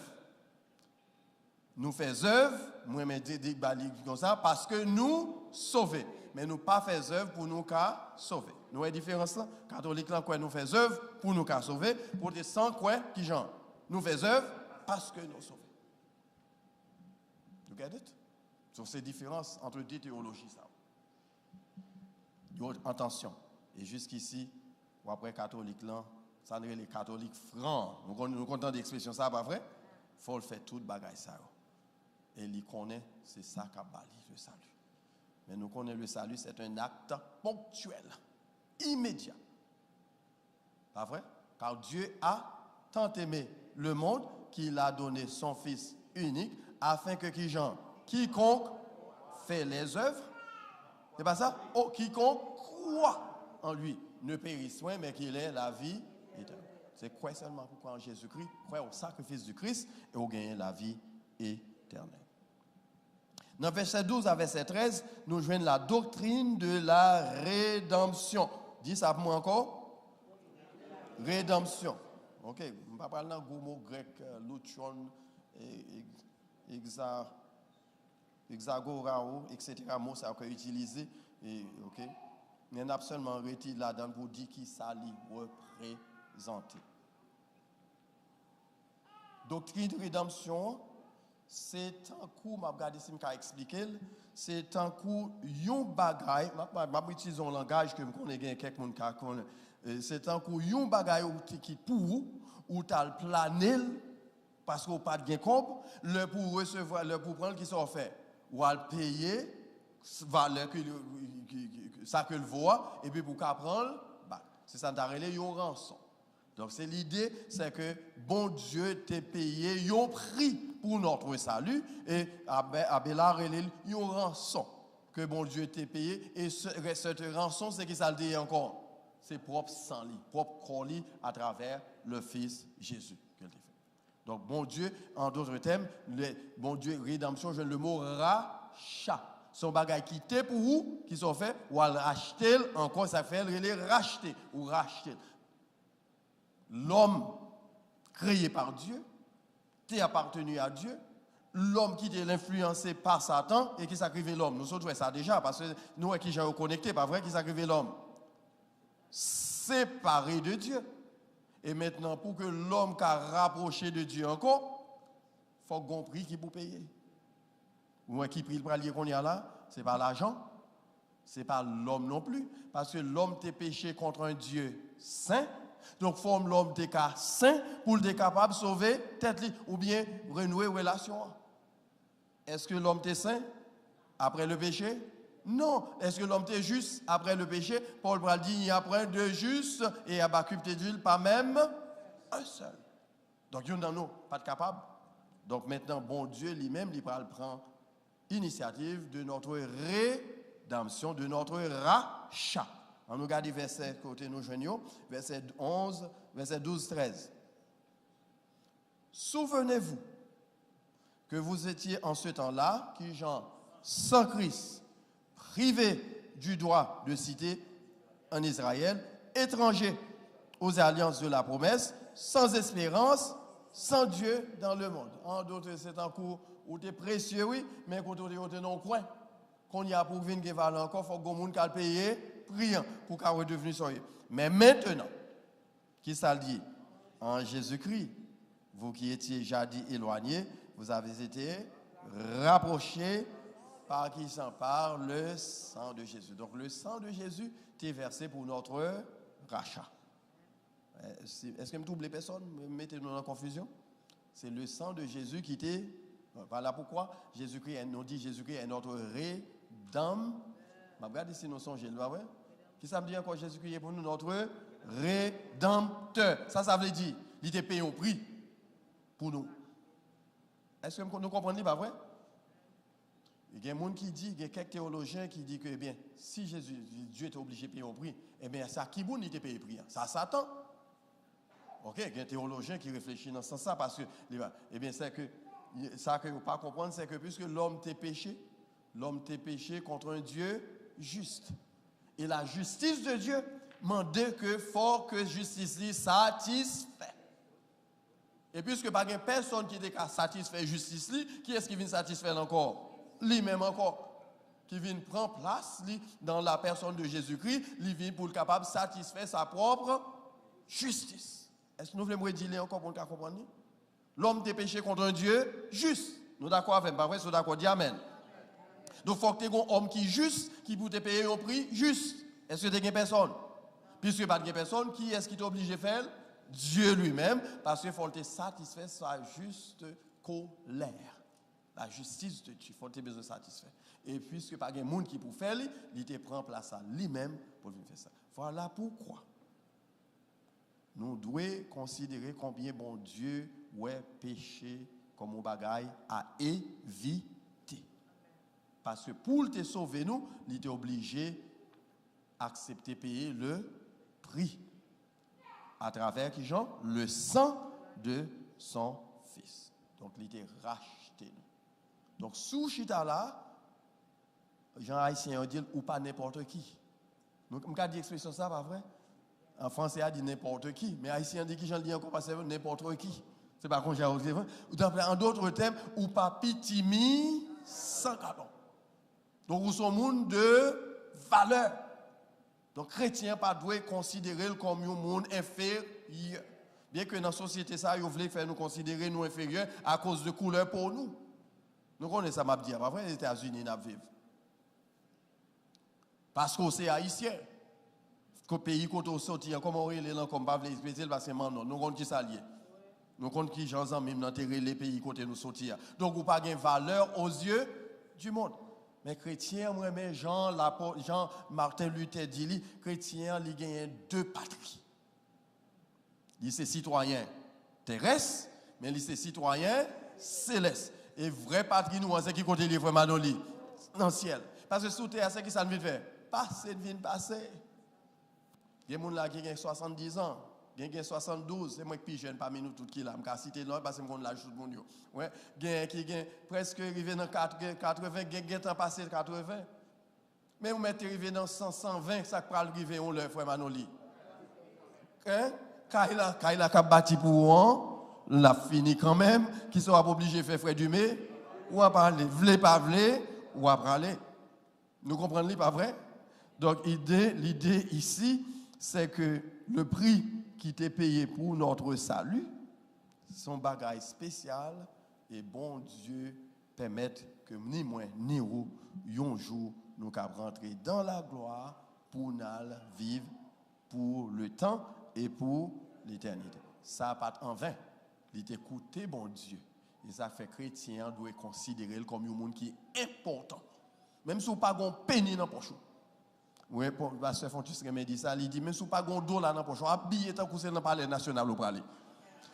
Nous faisons œuvre, moi me dis comme ça, parce que nous sauvons. Mais nous pas faisons œuvre pour nous sauver. Nous avons une différence là. Catholique là, quoi, nous faisons œuvre pour nous sauver. Pour des sans quoi, qui genre? Nous faisons œuvre parce que nous sauvons. Vous voyez? Sur ces différences entre deux théologies, ça. Attention. Et jusqu'ici, ou après catholique là, ça n'est les catholiques francs. Nous contents d'expression ça, pas vrai? Il faut le faire tout bagaille ça. Et il connaît, c'est ça qui a bali le salut. Mais nous connaissons le salut, c'est un acte ponctuel, immédiat. Pas vrai? Car Dieu a tant aimé le monde qu'il a donné son Fils unique, afin que quiconque fait les œuvres, c'est pas ça? Oh, quiconque croit en lui ne périsse point, mais qu'il ait la vie éternelle. C'est quoi seulement pour croire en Jésus-Christ, croire au sacrifice du Christ et au gagner la vie éternelle. Dans verset 12 à verset 13, nous joignons la doctrine de la rédemption. Dis ça pour moi encore. Rédemption. Ok, je ne vais pas parler d'un mot grec, luchon, hexagorao, etc. Mot ça qu'on utilisé. Ok, il y en a seulement retiré là-dedans pour dire qui ça lui représente. Doctrine de rédemption. C'est un coup, je vais regarder si je peux expliquer, c'est un coup, yon bagay, je vais utiliser un langage que je connais quelques monde qui connaît. C'est un coup, yon bagay qui pour ou tu as le plané parce qu'on n'a pas de compte, le pour recevoir, le pour prendre qui sont fait, ou à le payer, valeur ça que le voit, et puis pour qu'à prendre, c'est ça d'arrêter yon rançon. Donc c'est l'idée, c'est que bon Dieu t'a payé un prix pour notre salut et Abela relève une rançon que bon Dieu t'a payé et cette rançon c'est qui ça le dit encore, c'est propre sang li, propre corps li à travers le Fils Jésus qu'elle t'a fait. Donc bon Dieu, en d'autres termes, bon Dieu rédemption, je le mot rachat. Son bagage qui t'est pour vous, qui sont faits, ou à racheter encore ça fait les racheter ou racheter. L'homme créé par Dieu, qui appartenu à Dieu, l'homme qui est influencé par Satan et qui sacrifie l'homme. Nous autres, ça déjà, parce que nous qui sommes connectés, pas vrai, qui sacrifie l'homme. Séparé de Dieu. Et maintenant, pour que l'homme qui a rapproché de Dieu encore, faut qu'on prix qui pour payer. Ou qui prix le pralier qu'on y a là, c'est pas l'argent, c'est pas l'homme non plus, parce que l'homme t'est péché contre un Dieu saint. Donc forme l'homme t'est saint pour être capable de sauver tête ou bien renouer relation. Est-ce que l'homme t'est saint après le péché? Non. Est-ce que l'homme t'est juste après le péché? Paul Bral dit il y a après deux justes et Habakkuk te dit pas même un seul. Donc il y en a nous pas de capable. Donc maintenant bon Dieu lui-même il prend initiative de notre rédemption, de notre rachat. On nous regarde verset côté nous joignons, verset 11, verset 12, 13. Souvenez-vous que vous étiez en ce temps-là, qui genre sans Christ, privés du droit de cité en Israël, étrangers aux alliances de la promesse, sans espérance, sans Dieu dans le monde. En d'autres, c'est un cours où tu es précieux, oui, mais quand tu es dans le coin, qu'on y a pour venir qui valent encore, il faut que les gens qui payer, priant pour qu'elle redevienne soyeux. Mais maintenant, qui ça dit? En Jésus-Christ, vous qui étiez jadis éloignés, vous avez été rapprochés par qui s'en par le sang de Jésus. Donc le sang de Jésus est versé pour notre rachat. Est-ce que je m'oublie personne? Mettez-nous en confusion. C'est le sang de Jésus qui était. Voilà pourquoi Jésus-Christ, nous dit Jésus-Christ est notre rédempteur. Regardez si nous sommes Jésus, ouais? Qui ça me dit encore Jésus-Christ est pour nous notre rédempteur. Ça veut dire, il était payé un prix pour nous. Est-ce que nous comprenons pas vrai? Il y a des gens qui disent, il y a quelques théologiens qui disent que eh bien, si Dieu était obligé de payer un prix, eh bien, ça qui bon, il était payé prix. Ça Satan. Ok, il y a des théologiens qui réfléchissent dans ce sens parce que, eh bien, c'est que ça que vous ne pas comprendre, c'est que puisque l'homme t'est péché contre un Dieu juste. Et la justice de Dieu demande que fort que justice lui satisfait. Et puisque pas de personne qui est satisfait justice lui, qui est-ce qui vient satisfaire encore? Lui-même encore. Qui vient prendre place lui, dans la personne de Jésus-Christ, lui vient pour être capable de satisfaire sa propre justice. Est-ce que nous voulons dire encore pour nous comprendre? L'homme t'est péché contre un Dieu juste. Nous d'accord avec, pas vrai? Nous d'accord, dis Amen. Donc, il faut que tu aies un homme qui est juste, qui peut te payer un prix juste. Est-ce que tu as une personne? Puisque pas de personne, qui est-ce qui t'a obligé de faire? Dieu lui-même, parce qu'il faut te satisfaire sa juste colère. La justice de Dieu, il faut te besoin de satisfaire. Et puisque pas de monde qui peut faire, il te prend place à lui-même pour venir faire ça. Voilà pourquoi nous devons considérer combien bon Dieu ouais péché comme un bagaille à éviter. Parce que pour te sauver nous, il était obligé d'accepter payer le prix. À travers qui Jean? Le sang de son fils. Donc il était racheté. Donc sous chita là, Jean Haïtien dit ou pas n'importe qui. Donc on dit expression ça pas vrai? En français a dit n'importe qui, mais Haïtien dit qui Jean dit encore pas n'importe qui. C'est pas qu'on j'ai osé. En d'autres termes, ou pas pitimi sans cadeau. Donc, nous sommes monde de valeur. Donc, chrétien pas doit considérer comme un monde inférieur. Bien que dans la société, ça, ils veulent faire nous considérer nous inférieurs à cause de couleur pour nous. Nous connaissons ça, m'a dit, pas vrai, les États-Unis n'a vivre. Parce que c'est haïtien. Que pays quand on sortit, comment on est là, comme pas les parce que non, nous connaissons qui s'allier. Nous connaissons qui gens même dans les pays côté nous sortir. Donc, vous pas de valeur aux yeux du monde. Mais chrétien, moi, mais Jean Martin Luther dit, chrétien, il gagne deux patries. Il est citoyen terrestre, mais il est citoyen céleste. Et vrai patrie, nous, c'est qui côté vraiment dans le ciel. Parce que sous terre, c'est qui ça ne veut faire? Passer, vient passer. Il y a des gens qui ont 70 ans. Il y a 72, c'est moi qui suis jeune parmi nous tous qui là, je vais citer là parce que je l'âge tout le monde. Ouais, il y a qui presque arrivé dans 80, il y a temps passé 80. Mais vous mettez arrivé dans 100, 120, ça peut arriver on le frère Manoli. Hein? Kaila qui a bâti pour on, l'a fini quand même, qui sera obligé de faire frère Dumé, ou à parler, vle pas vle, ou à parler. Nous comprenons pas vrai? Donc l'idée ici, c'est que le prix qui t'est payé pour notre salut, son bagage spécial et bon Dieu permette que ni moi ni vous, un jour, nous puissions rentrer dans la gloire pour nous vivre pour le temps et pour l'éternité. Ça n'a pas en vain. Il est écouté, bon Dieu. Et ça fait chrétien doit considérer comme un monde qui est important. Même si vous n'avez pas de penny dans la poche. Oui, pour la sœur Fontus me dit ça, il dit, même si vous n'avez pas de dollar dans la poche, habillez tant que c'est dans le palais national ou parler.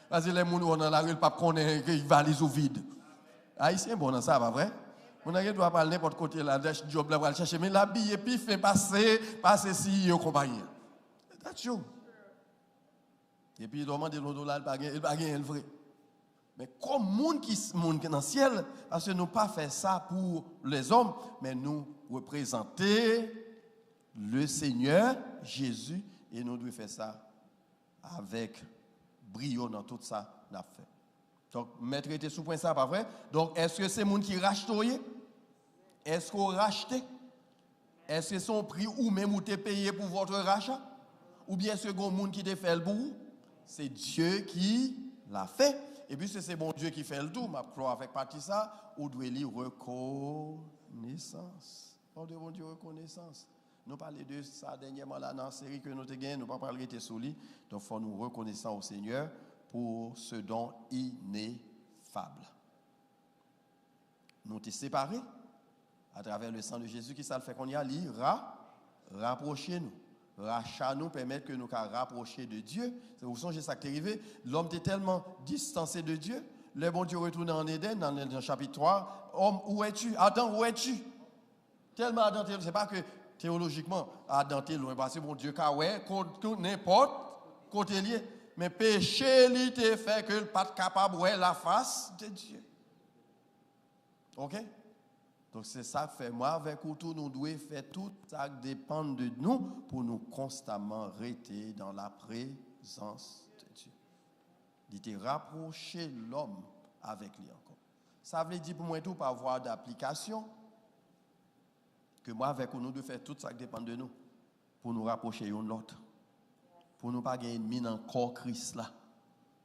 Parce que les gens dans la rue, pas connaît que valise ou vide. Haïtien bon dans ça, pas vrai? On a doit parler n'importe côté là, des job là pour aller chercher, mais l'habiller puis fait passer si au compagnie. That's true. Et puis il demande le dollar, il pas gagner le vrai. Mais comme monde qui dans le ciel, parce que nous pas fait ça pour les hommes, mais nous représenter le Seigneur Jésus et nous devons faire ça avec brio dans tout ça n'a fait. Donc maître était sous point ça pas vrai. Donc est-ce que c'est monde qui rachète? Est-ce qu'on rachète? Est-ce que son prix ou même ou t'es payé pour votre rachat? Ou bien est-ce que c'est monde qui te fait le pour vous? C'est Dieu qui l'a fait. Et puis c'est bon Dieu qui fait le tout. Ma croix avec partie ça, ou doit lire reconnaissance. Oh de bon Dieu reconnaissance. Nous parlons de ça dernièrement là dans la série que nous avons gagnée, nous ne pouvons pas rester sous lui. Donc il faut nous reconnaissant au Seigneur pour ce don ineffable. Nous sommes séparés à travers le sang de Jésus qui ça le fait qu'on y a li rapprocher nous. Rachat nous permet que nous rapprocher de Dieu. Vous songez ça qui est arrivé, l'homme était tellement distancé de Dieu, le bon Dieu retourne en Éden dans le chapitre 3, homme où es-tu? Adam où es-tu? Tellement Adam, c'est pas que théologiquement Adam est loin parce que bon Dieu car ouais n'importe côté lié, mais péché lui te fait que le pas capable de voir la face de Dieu. OK? Donc c'est ça que fait moi avec vous tout nous devons faire tout ça qui dépend de nous pour nous constamment rester dans la présence de Dieu. Il te rapprocher l'homme avec lui encore. Ça veut dire pour moi tout par voie d'application que moi avec vous nous devons faire tout ça qui dépend de nous pour nous rapprocher l'un de l'autre. Pour nous pas gagner ennemi dans le corps Christ là.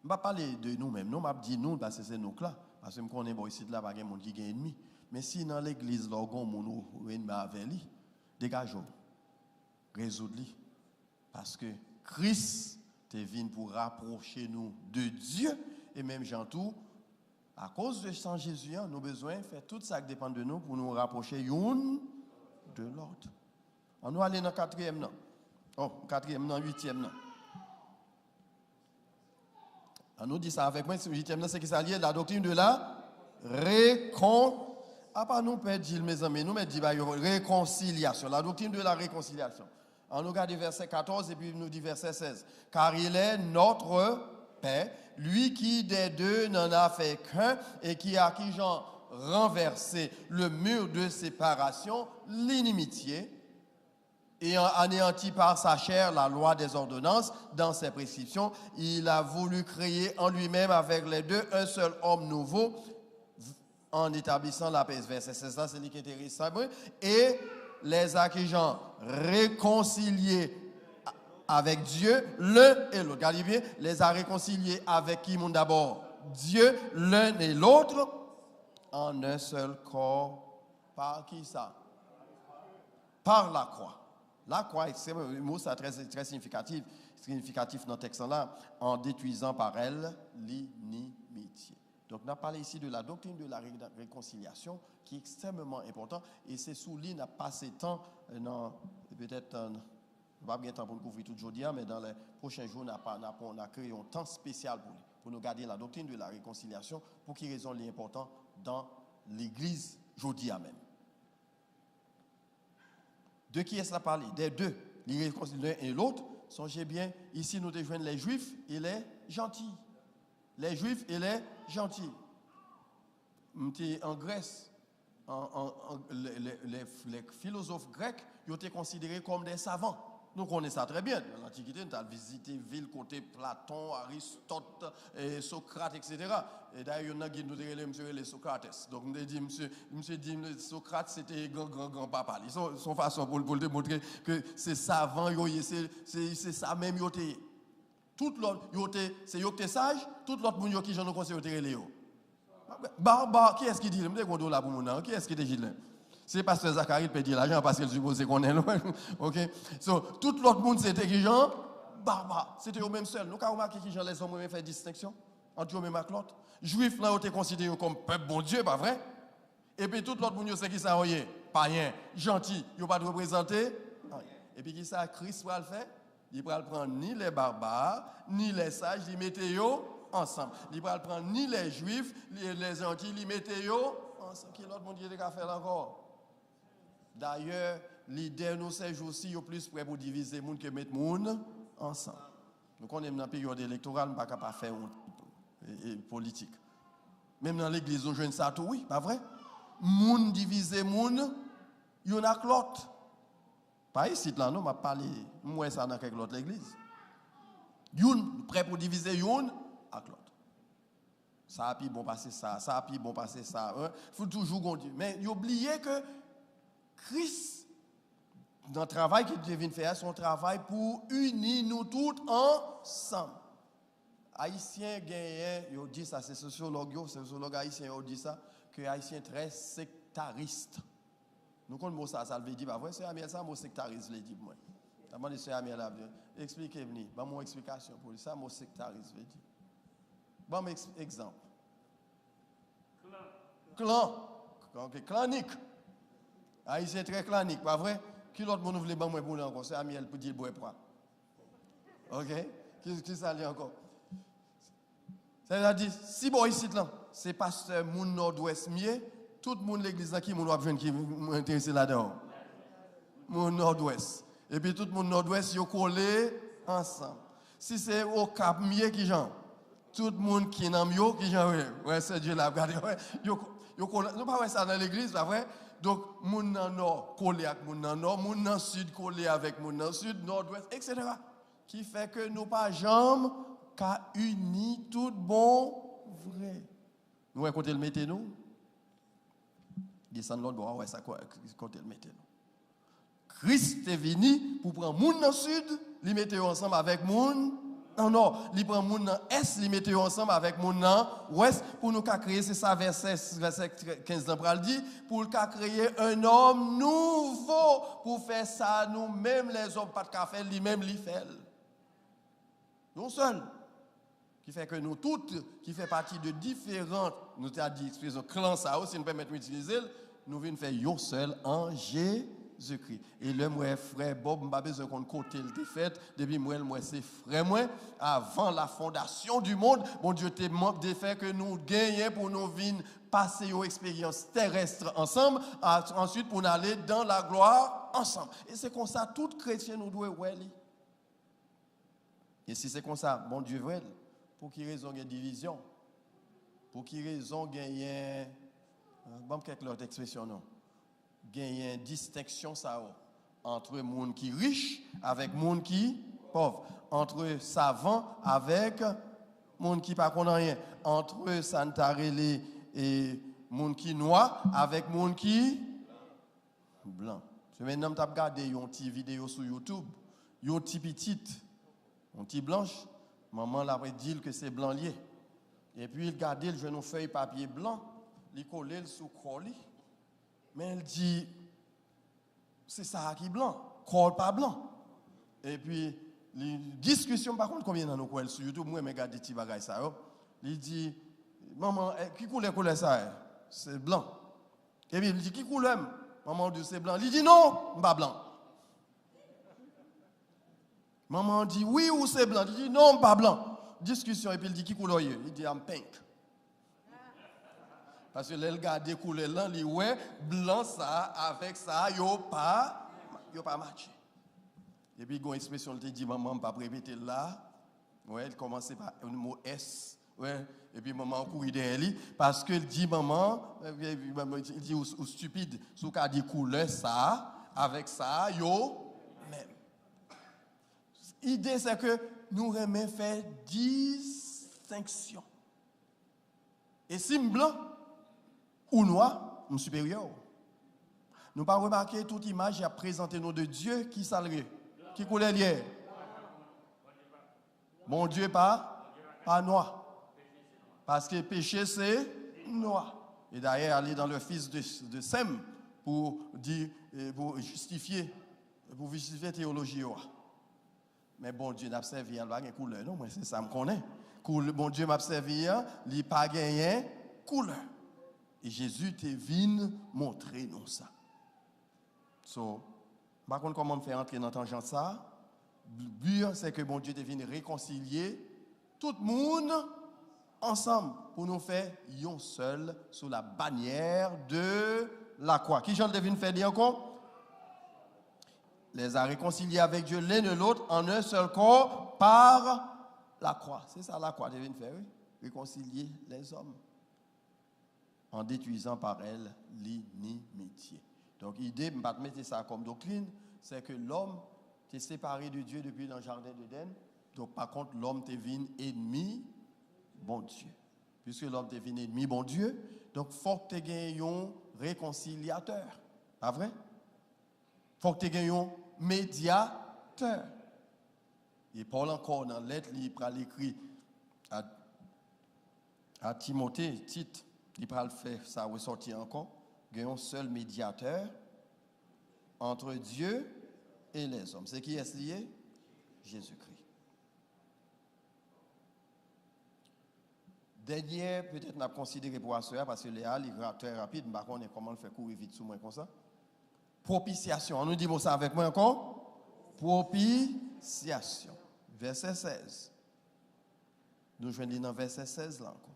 Je ne vais pas parler de nous-mêmes, nous m'a dit nous parce que c'est nous là parce que me connais bon ici là pas gagne monde qui gagne ennemi. Mais si dans l'église, là, on a ennemi avec lui, dégageons, résoudre-lui. Parce que Christ est venu pour rapprocher nous de Dieu. Et même Jean tout, à cause de sang Jésus, nous avons besoin de faire tout ça qui dépend de nous pour nous rapprocher l'un de l'autre. On nous aller dans le 4e nan. Oh, 4e nan, 8e nan. On nous dit ça avec moi, 8e nan, c'est qui s'allie la doctrine de la réconciliation. À part nous perdre mes amis, nous mettons réconciliation, la doctrine de la réconciliation. On nous regarde verset 14 et puis nous dit verset 16. Car il est notre Père, lui qui des deux n'en a fait qu'un et qui a qui genre renversé le mur de séparation, l'inimitié, et anéanti par sa chair la loi des ordonnances dans ses prescriptions, il a voulu créer en lui-même avec les deux un seul homme nouveau, en établissant la paix. Verset 16, c'est ce qui est intéressant. Et les acquis-gens réconciliés avec Dieu, l'un et l'autre. Regardez bien, les a réconciliés avec qui, mon d'abord? Dieu, l'un et l'autre, en un seul corps. Par qui ça? Par la croix. La croix, c'est un mot très significatif dans le texte-là, en détruisant par elle l'inimitié. Donc, on a parlé ici de la doctrine de la réconciliation qui est extrêmement important et c'est sous lui, on a passé temps, peut-être, on ne va pas bien temps pour le couvrir tout aujourd'hui, mais dans les prochains jours, on a créé un temps spécial pour nous garder la doctrine de la réconciliation pour qui raison l'important dans l'église aujourd'hui même. De qui est-ce qu'on a parlé? Des deux, les réconciliés l'un et l'autre. Songez bien, ici nous devons les juifs et les gentils. Les juifs et les gentils. En Grèce, les philosophes grecs, ils étaient considérés comme des savants. Nous connaissons ça très bien. Dans l'Antiquité, nous avons visité ville côté Platon, Aristote, Socrate, etc. Et d'ailleurs, nous avons les Socrates. Donc, nous avons dit, monsieur dit, Socrate, c'était grand papa. Son façon pour démontrer que c'est savant, c'est ça même. Tout l'autre, c'est yo qui sage, tout l'autre monde qui j'en conseille au Léo. Barba, qui est-ce qui dit? Je me dis là pour mon qui est-ce qui dit là? C'est pasteur Zacharie qui peut dire l'argent parce qu'il suppose qu'on est loin. OK? So, tout l'autre monde c'était qui gens? Barba. C'était eux mêmes seuls. Nous avons remarqué qui gens les hommes ont fait distinction entre eux mêmes et l'autre. Juifs là ont été considérés comme peuple bon Dieu, pas vrai? Et puis tout l'autre monde c'est qui ça oyé? Païen, gentil, ils n'ont pas de représenter. Et puis qui ça Christ va le faire? Il va le prendre ni les barbares, ni les sages, il mettait eux ensemble. Il va le prendre ni les juifs, les gentils, il mettait eux ensemble. Qui l'autre monde qui a fait encore? D'ailleurs, l'idée nous ces jours-ci, ils sont plus prêts pour diviser les gens que mettre les gens ensemble. Donc on est dans une période électorale, on ne peut pas faire politique. Même dans l'église, on joue ça tout, oui, pas vrai? Moun diviser moun, il y en a que l'autre. Pas ici, là, non, m'a parlé, moi, ça dans quelque autre l'église. Youn, prêt pour diviser youn, avec l'autre. Ça a pu bon passer ça, ça a pu bon passer ça. Il faut toujours qu'on mais il oubliez que Christ, dans le travail qu'il devait faire, son travail pour unir nous tous ensemble. Haïtiens gagnent, ils disent ça, c'est sociologue haïtien, ils disent ça, que les Haïtiens sont très sectaristes. Nous connaissons ça, ça veut dire, pas vrai, c'est Amiel, ça, mot sectariste, le dit, moi. Je demande à Amiel, expliquez-moi, pas mon explication pour ça, mot sectariste, le dit. Bon exemple. Clanique. Haïtien très clanique, pas vrai? Qui l'autre monde voulait moi pour encore? C'est Amiel pour dire bois point. OK? Qui ça dit encore? C'est-à-dire, si bon ici là, c'est pasteur moun nord-ouest mieux, tout le monde l'église là qui moun va venir qui intéressé là-dedans. Moun nord-ouest. Et puis tout le monde nord-ouest yo collé ensemble. Si c'est au Cap mieux qui gens, tout le monde qui n'aime yo qui gens ouais c'est Dieu là regardez ouais yo collé, nous pas ça dans l'église là vrai. Donc moun nan nord collé avec moun nan nord, moun nan sud collé avec moun nan sud, nord-ouest etc. Qui fait que nous pas jamais qu'a uni tout bon vrai. Nous côté le mettez nous. Descendre l'autre bois ouais ça côté le mettez nous. Christ est venu pour prendre moun dans sud, li mettre ensemble avec moun dans nord, li prend moun dans est, li mettre ensemble avec moun dans ouest pour nous créer c'est ça verset 15 ans pral dit pour créer un homme nouveau pour faire ça nous-mêmes les hommes pas de faire lui-même li fait. Non seul qui fait que nous toutes, qui fait partie de différentes, nous t'as dit expression clan ça aussi, nous permettre d'utiliser, nous venons faire yo seul en Jésus-Christ. Et le moi frère Bob, m'a besoin qu'on côté le fait, depuis moi c'est frère moi avant la fondation du monde, mon Dieu t'es de faire que nous gagnions pour nous venir passer aux expériences terrestres ensemble, ensuite pour nous aller dans la gloire ensemble. Et c'est comme ça tout chrétien nous doit ouais. Et si c'est comme ça, bon Dieu veut. Pour qui raison il y a division? Pour qui raison il y a bon quelque autre expression non? Il y a une distinction ça entre monde qui riche avec monde qui pauvre, entre savant avec monde qui pas connaît rien, entre santarelé et monde qui noir avec monde qui blanc. Je maintenant t'as regardé une petite vidéo sur YouTube, une petite petite, une petite blanche. Maman l'a dit que c'est blanc lié. Et puis il gardait le genou feuille papier blanc, il collait sous colis. Mais elle dit c'est ça qui est blanc, colle pas blanc. Et puis les discussions par contre combien dans nos cols sur YouTube moi me garder petit bagage ça. Il dit maman qui couleur ça c'est blanc. Et puis il dit qui couleur maman dit c'est blanc. Il dit non, pas blanc. Maman dit oui ou c'est blanc. Il dit non, pas blanc. Discussion et puis il dit qui couleur il dit I'm pink. Parce que l'elle garde des couleurs là, il ouais blanc ça avec ça yo pas matché. Et puis une expression elle dit maman pas répéter là. Ouais, elle commençait par un mot S. Ouais, et puis maman courir derrière lui parce que il dit maman il dit ou stupide, sous qu'a dit couleur ça avec ça yo même. L'idée, c'est que nous aimons faire distinction. Et si je blanc ou noir, je suis supérieur. Nous ne pas remarquer toute image qui a présenté nous de Dieu qui salue, qui coulait lié. Mon Dieu pas noir. Parce que péché c'est Noah. Et d'ailleurs, aller dans le fils de Sem pour dire, pour justifier la théologie. Mais bon Dieu n'a servi à la couleur, non, moi c'est ça me connaît. Bon Dieu m'a servi, il n'a pas gagné couleur. Et Jésus te vient montrer nous ça. So, par contre, comment me faire entrer dans tangente ça? Le but, c'est que bon Dieu te vienne réconcilier tout le monde ensemble pour nous faire un seul sous la bannière de la croix. Qui j'en devine faire dire encore? Les a réconciliés avec Dieu l'un et l'autre en un seul corps par la croix. C'est ça la croix devine faire, oui. Réconcilier les hommes en détruisant par elle l'inimitié. Donc l'idée, je ne vais pas mettre ça comme doctrine, c'est que l'homme est séparé de Dieu depuis dans le jardin d'Éden. Donc par contre, l'homme devine ennemi bon Dieu. Puisque l'homme devine ennemi bon Dieu, donc il faut que tu aies un réconciliateur. Pas vrai? Il faut que tu aies un médiateur. Et Paul encore dans la lettre, il va l'écrire à Timothée, Tite, il va le faire ça ressortir encore. Il y a un seul médiateur entre Dieu et les hommes. C'est qui est lié? Jésus-Christ. Dernier, peut-être, n'a considéré pour assurer, parce que Léa, il est très rapide, mais on est comment le faire courir vite sous moi comme ça. Propitiation. On nous dit ça avec moi encore? Propitiation. Verset 16. Nous je vais dans verset 16 là encore.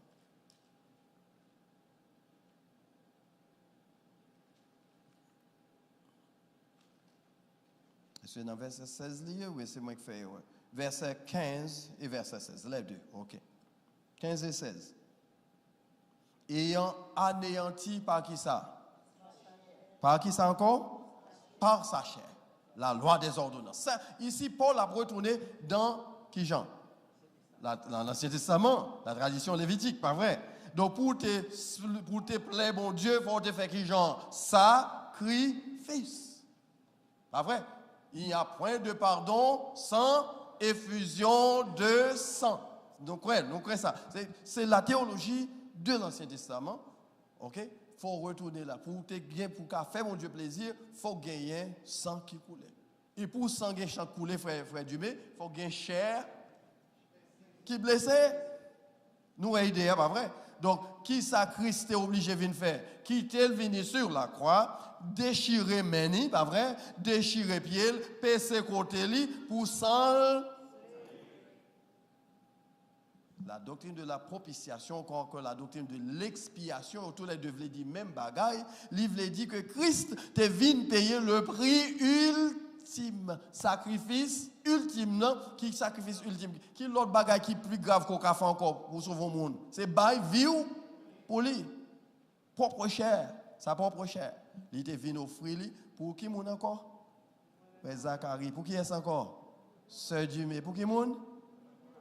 C'est dans verset 16 lié, oui, c'est moi qui fais. Ouais. Verset 15 et verset 16. Les deux, ok. 15 et 16. Ayant anéanti par qui ça? Par qui ça encore? Par sa chair. La loi des ordonnances. Ça, ici, Paul a retourné dans qui Jean? L'Ancien Testament, la tradition lévitique, pas vrai? Donc, pour te plaire, bon Dieu, il faut te faire qui Jean? Sacrifice. Pas vrai? Il n'y a point de pardon sans effusion de sang. Donc, nous croyons ça. C'est la théologie de l'Ancien Testament. OK? Il faut retourner là. Pour faire mon Dieu plaisir, il faut gagner sang qui coule. Et pour sang qui coule, frère Dumé, il faut gagner chair qui blessé. Nous avons idée, pas vrai? Donc, qui ça Christ est obligé de faire? Qui t'est venu sur la croix, déchirer meni, pas vrai? Déchirer pied, passer côté li pour sang. La doctrine de la propitiation, encore la doctrine de l'expiation, tous les deux veulent dire même bagaille. Livre dit que Christ est venu payer le prix ultime, sacrifice ultime, non? Qui sacrifice ultime? Qui l'autre bagaille qui est plus grave qu'on a fait encore pour sauver le monde? C'est bail vie pour lui, propre chair, sa propre chair. Il était venu offrir lui pour qui monde encore? Frère Zacharie, pour qui est-ce encore? Sœur Dumé, pour qui monde?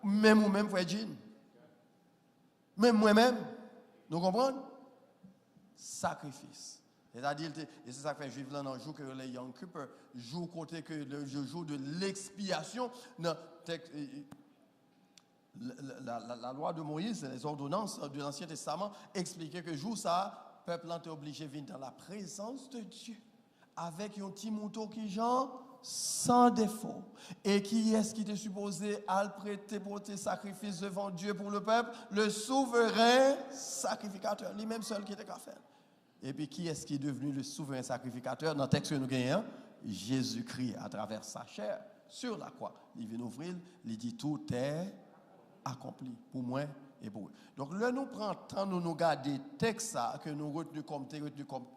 Même ou même frère Jean. Même moi-même, nous comprenons? Sacrifice. C'est-à-dire, et c'est ça que fait juif là dans le jour que les Yom Kippur, jour côté que le jour de l'expiation, la loi de Moïse, les ordonnances de l'Ancien Testament expliquaient que jour ça, le peuple est obligé de venir dans la présence de Dieu avec un petit mouton qui genre sans défaut. Et qui est-ce qui était supposé à prêter pour tes sacrifices devant Dieu pour le peuple? Le souverain sacrificateur, lui-même seul qui était qu'à faire. Et puis qui est-ce qui est devenu le souverain sacrificateur? Dans le texte que nous gagnons, Jésus-Christ à travers sa chair sur la croix. Il vient ouvrir, il dit tout est accompli pour moi et pour eux. Donc là nous prenons le temps de nous garder texte que nous retenons comme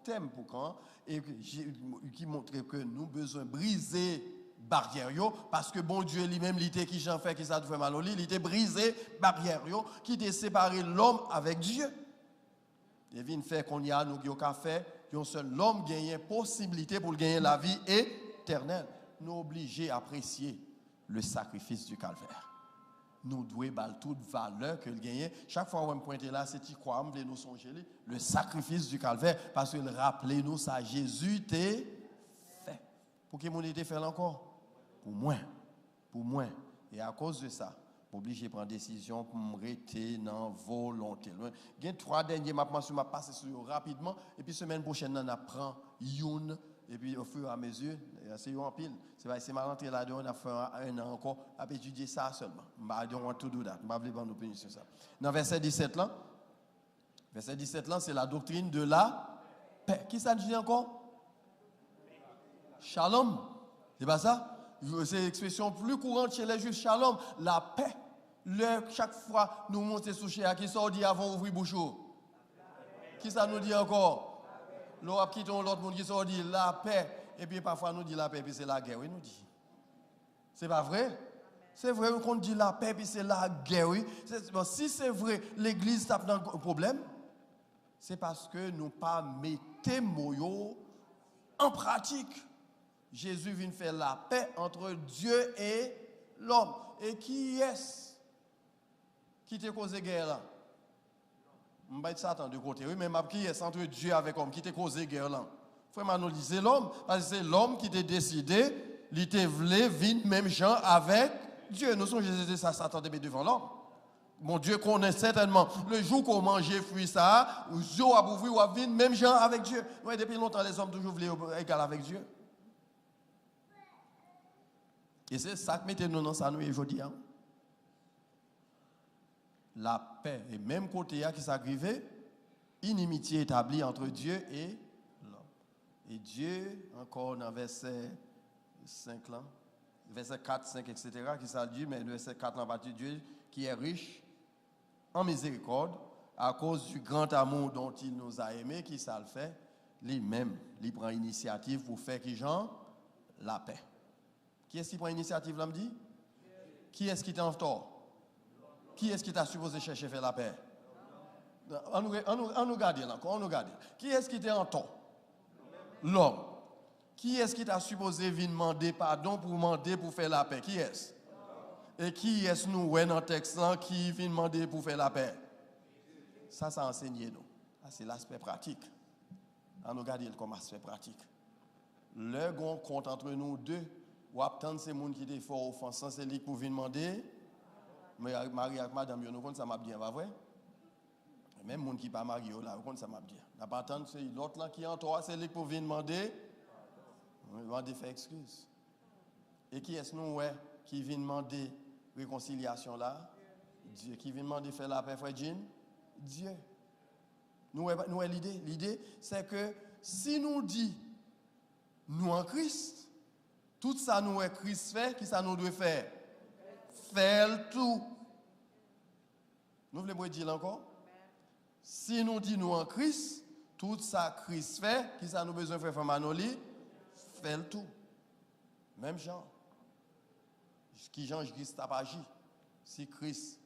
thème pour quand et qui montre que nous avons besoin de briser barrière parce que bon Dieu lui-même il était qui j'en fait qui ça fait mal au lit, il était brisé barrière qui était séparé l'homme avec Dieu. Et vient faire qu'on y a nous qui fait que seul l'homme gagne possibilité pour gagner la vie éternelle. Nous obligés d'apprécier le sacrifice du calvaire. Nous devons bal toute valeur que le gagner. Chaque fois où on pointe là, c'est qui croit, on veut nous songer le sacrifice du calvaire parce que rappelez nous ça Jésus t'est fait. Pour qui mon était fait encore? Pour moi. Et à cause de ça, obligé de prendre décision pour me rester dans volonté. Il y a 3 derniers maps je vais passer sur eux rapidement et puis semaine prochaine on apprend une et puis au fur et à mesure c'est en pile. C'est ma rentrée là-dedans on a fait un an encore à étudier ça seulement. I don't want to do that. Je ne vais pas nous opinion sur ça. Dans verset 17 là, c'est la doctrine de la paix. Qui ça dit encore? Shalom. C'est pas ça? C'est l'expression plus courante chez les Juifs. Shalom, la paix. Chaque fois nous montons sous chez qui ça dit avant d'ouvrir bouche. Qui ça nous dit encore? L'on quitte l'autre monde qui ça dit la paix. Et puis parfois nous dit la paix et puis c'est la guerre. Oui, nous dit. C'est pas vrai? C'est vrai qu'on dit la paix et puis c'est la guerre. Oui. Si c'est vrai, l'église tape dans le problème, c'est parce que nous pas mettons moyo en pratique. Jésus vient faire la paix entre Dieu et l'homme. Et qui est-ce qui te cause guerre là? Je ne vais pas Satan de côté, oui, mais qui est entre Dieu avec l'homme qui te cause guerre là? Frère, nous disons l'homme, parce que c'est l'homme qui t'a décidé, il t'a voulu vivre même gens avec Dieu. Nous sommes Jésus, ça, Satan devant l'homme. Mon Dieu connaît certainement le jour qu'on mange fruit ça, ou jour à ouvrir ou à vivre même gens avec Dieu. Oui, depuis longtemps, les hommes toujours voulu égal avec Dieu. Et c'est ça que mettez-nous dans ça, nous, aujourd'hui. Hein? La paix. Et même côté qui s'agrive, inimitié établie entre Dieu et l'homme. Et Dieu, encore dans verset 5 là, verset 4, 5, etc., qui ça dit, mais le verset 4 là, partie Dieu qui est riche en miséricorde, à cause du grand amour dont il nous a aimés, qui ça le fait, lui-même, il prend initiative pour faire qui genre la paix. Qui est-ce qui prend l'initiative là, me dit? Qui est-ce qui est en tort? Qui est-ce qui t'a supposé chercher faire la paix? On nous garde là, on nous garde. Qui est-ce qui était en tort? L'homme. Qui est-ce qui t'a supposé venir demander pardon pour demander pour faire la paix? Qui est-ce? Et qui est-ce nous, ouais, dans le texte là, qui vient demander pour faire la paix? Ça enseigné nous. C'est l'aspect pratique. On nous garde comme aspect pratique. Le grand compte entre nous deux, ou attendre ces gens qui étaient fort offensants, c'est lui pour venir demander. Mais Marie avec madame, nous ça m'a bien, pas vrai? Même les gens qui ne sont pas mariés, là, ça m'a bien. N'a pas attendre, c'est l'autre là qui est en toi, c'est lui pour venir demander. Demander faire excuse. Et qui est-ce nous, ouais, qui vient demander réconciliation là? Dieu. Qui vient demander faire la paix, frère Jean? Dieu. Nous, l'idée. L'idée, c'est que si nous dit nous en Christ, tout ça nous est Christ fait, qui ça nous doit faire? Faire tout. Nous voulons dire encore? Si nous disons nous en Christ, tout ça Christ fait, qui ça nous besoin de faire Manoli? Faire tout. Même Jean. Qui Jean Christ a agi. Si Christ,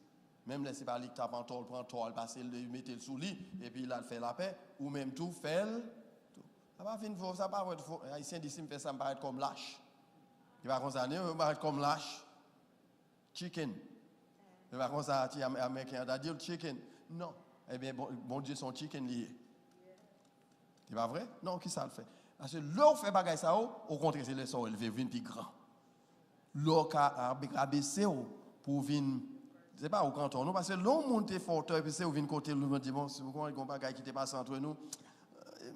même laissez pas l'état en tol, prend tol, passer le mettre le sous lit, et puis il a fait la paix, ou même tout, fait tout. Ça va finir, ça va être haïtien d'ici me fait ça me paraît comme lâche. Il va comme ça, il va paraître comme lâche. Chicken. Il va comme ça, américain a dit chicken. Non. Eh bien, bon Dieu, son chicken lié. C'est pas vrai? Non, qui ça le fait? Parce que l'eau fait bagaille ça, au contraire, c'est le sort élevé, vient plus grand. L'eau a baissé pour venir, c'est pas au canton, non, parce que l'eau monte fort, et puis c'est au vient côté, nous dit, bon, si vous avez un bagaille qui te passe entre nous,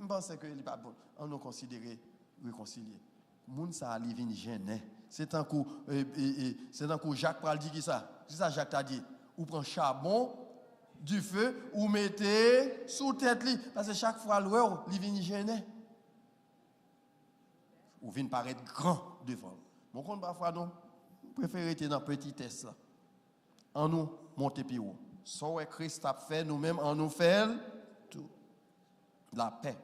je pense que n'est pas bon. On nous considérer réconcilier. Moun ça li vinn gêné. C'est un coup Jacques pral dit qui ça? C'est ça Jacques t'a dit. Ou prend charbon du feu ou mettez sous tête li parce que chaque fois l'ouer li vinn gêné. Ou vinn paraître grand devant. Mon compte parfois nous préférer être dans petit test là. En nous monter plus haut. So Christ a fait nous-mêmes en nous fait tout. La paix.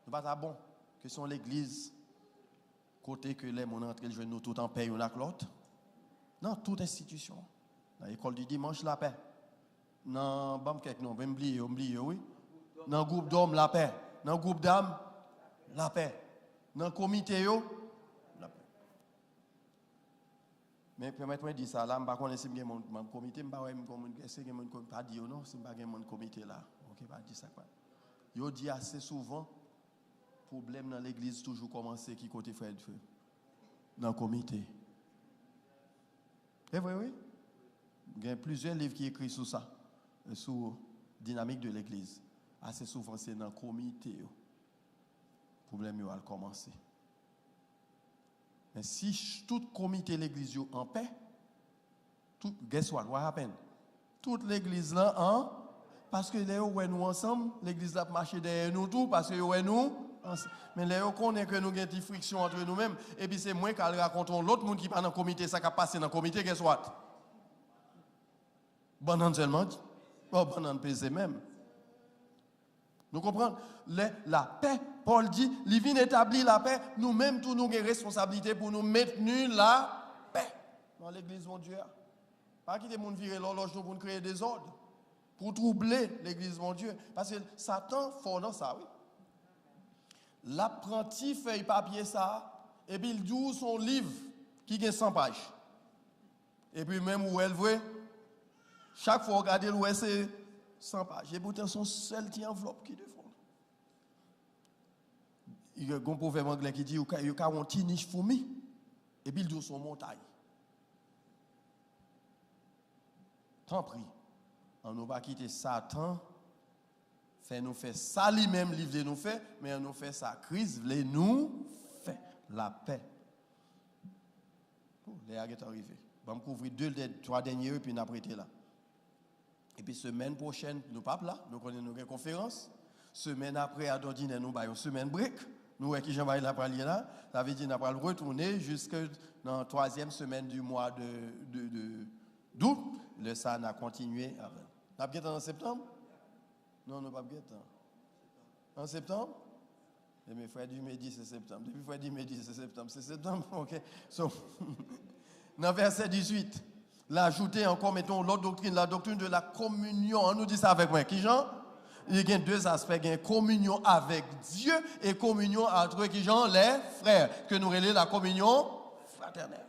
Nous pas bon que sont l'église côté que les gens entrent le nous tout en paix une avec l'autre. Dans toute institution. Dans l'école du dimanche la paix. Dans banquet non, oublier oui. Dans groupe d'hommes la paix. Dans groupe dames la paix. Dans comité la paix. Mais permettez-moi de dire ça là, je ne sais pas si j'ai mon comité, je ne sais pas dire non, si je mon comité là. OK, pas dire ça quoi. Yo dit assez souvent problème dans l'église toujours commencer qui côté frère de feu dans le comité. C'est vrai oui. Il y a plusieurs livres qui écrivent sur ça, sur la dynamique de l'église. Assez souvent, c'est dans le comité. Le problème va commencer. Mais si tout comité de l'église est en paix, guess what happen? Toute l'église là en parce que là où nous ensemble, l'église là marche derrière nous tout parce que nous ensemble. Mais là on connaît que nous avons des frictions entre nous-mêmes et puis c'est moi qui racontons l'autre monde qui pas dans le comité ça qui passé dans le comité guess what? Bon seulement bon PC même. Nous comprenons la paix. Paul dit, il vient établir la paix. Nous-mêmes, tous nous avons responsabilité pour nous maintenir la paix dans l'église de Dieu. Pas qu'il y ait des gens qui virent l'horloge pour créer des ordres, pour troubler l'église de Dieu. Parce que Satan fort dans ça, oui. L'apprenti feuille papier ça, et puis il dit son livre qui a 100 pages. Et puis même où elle veut, chaque fois regarder où c'est 100 pages. Et pourtant son seul petit enveloppe qui défend. Il y a un proverbe anglais qui dit il y a un petit niche fourmi, et puis il dit son montagne. Tant pis, on ne va pas quitter Satan, fait nous faire ça lui-même, livre nous fait, mais on nous fait sa crise, nous fait la paix. Les gens sont arrivés. On va couvrir 2 des 3 derniers, et puis on a prêté là. Et puis semaine prochaine, nous pas là, nous connaissons une conférence. Semaine après, à d'ordinaire, nous avons une semaine break. Nous, qui Jean-Marie l'a parlé là, ça veut dire qu'on va retourner jusque dans la 3e semaine du mois d'août. Le ça a continué. Nous avons en septembre? Non, nous n'avons pas en septembre? Et mes frères du Midi, c'est septembre. Depuis frères du Midi, c'est septembre. C'est septembre, ok. So, dans verset 18, l'ajouter encore, mettons, l'autre doctrine, la doctrine de la communion. On nous dit ça avec moi. Qui Jean? Il y a 2 aspects. Il y a communion avec Dieu et communion entre qui Jean? Les frères. Que nous relèvons la communion fraternelle.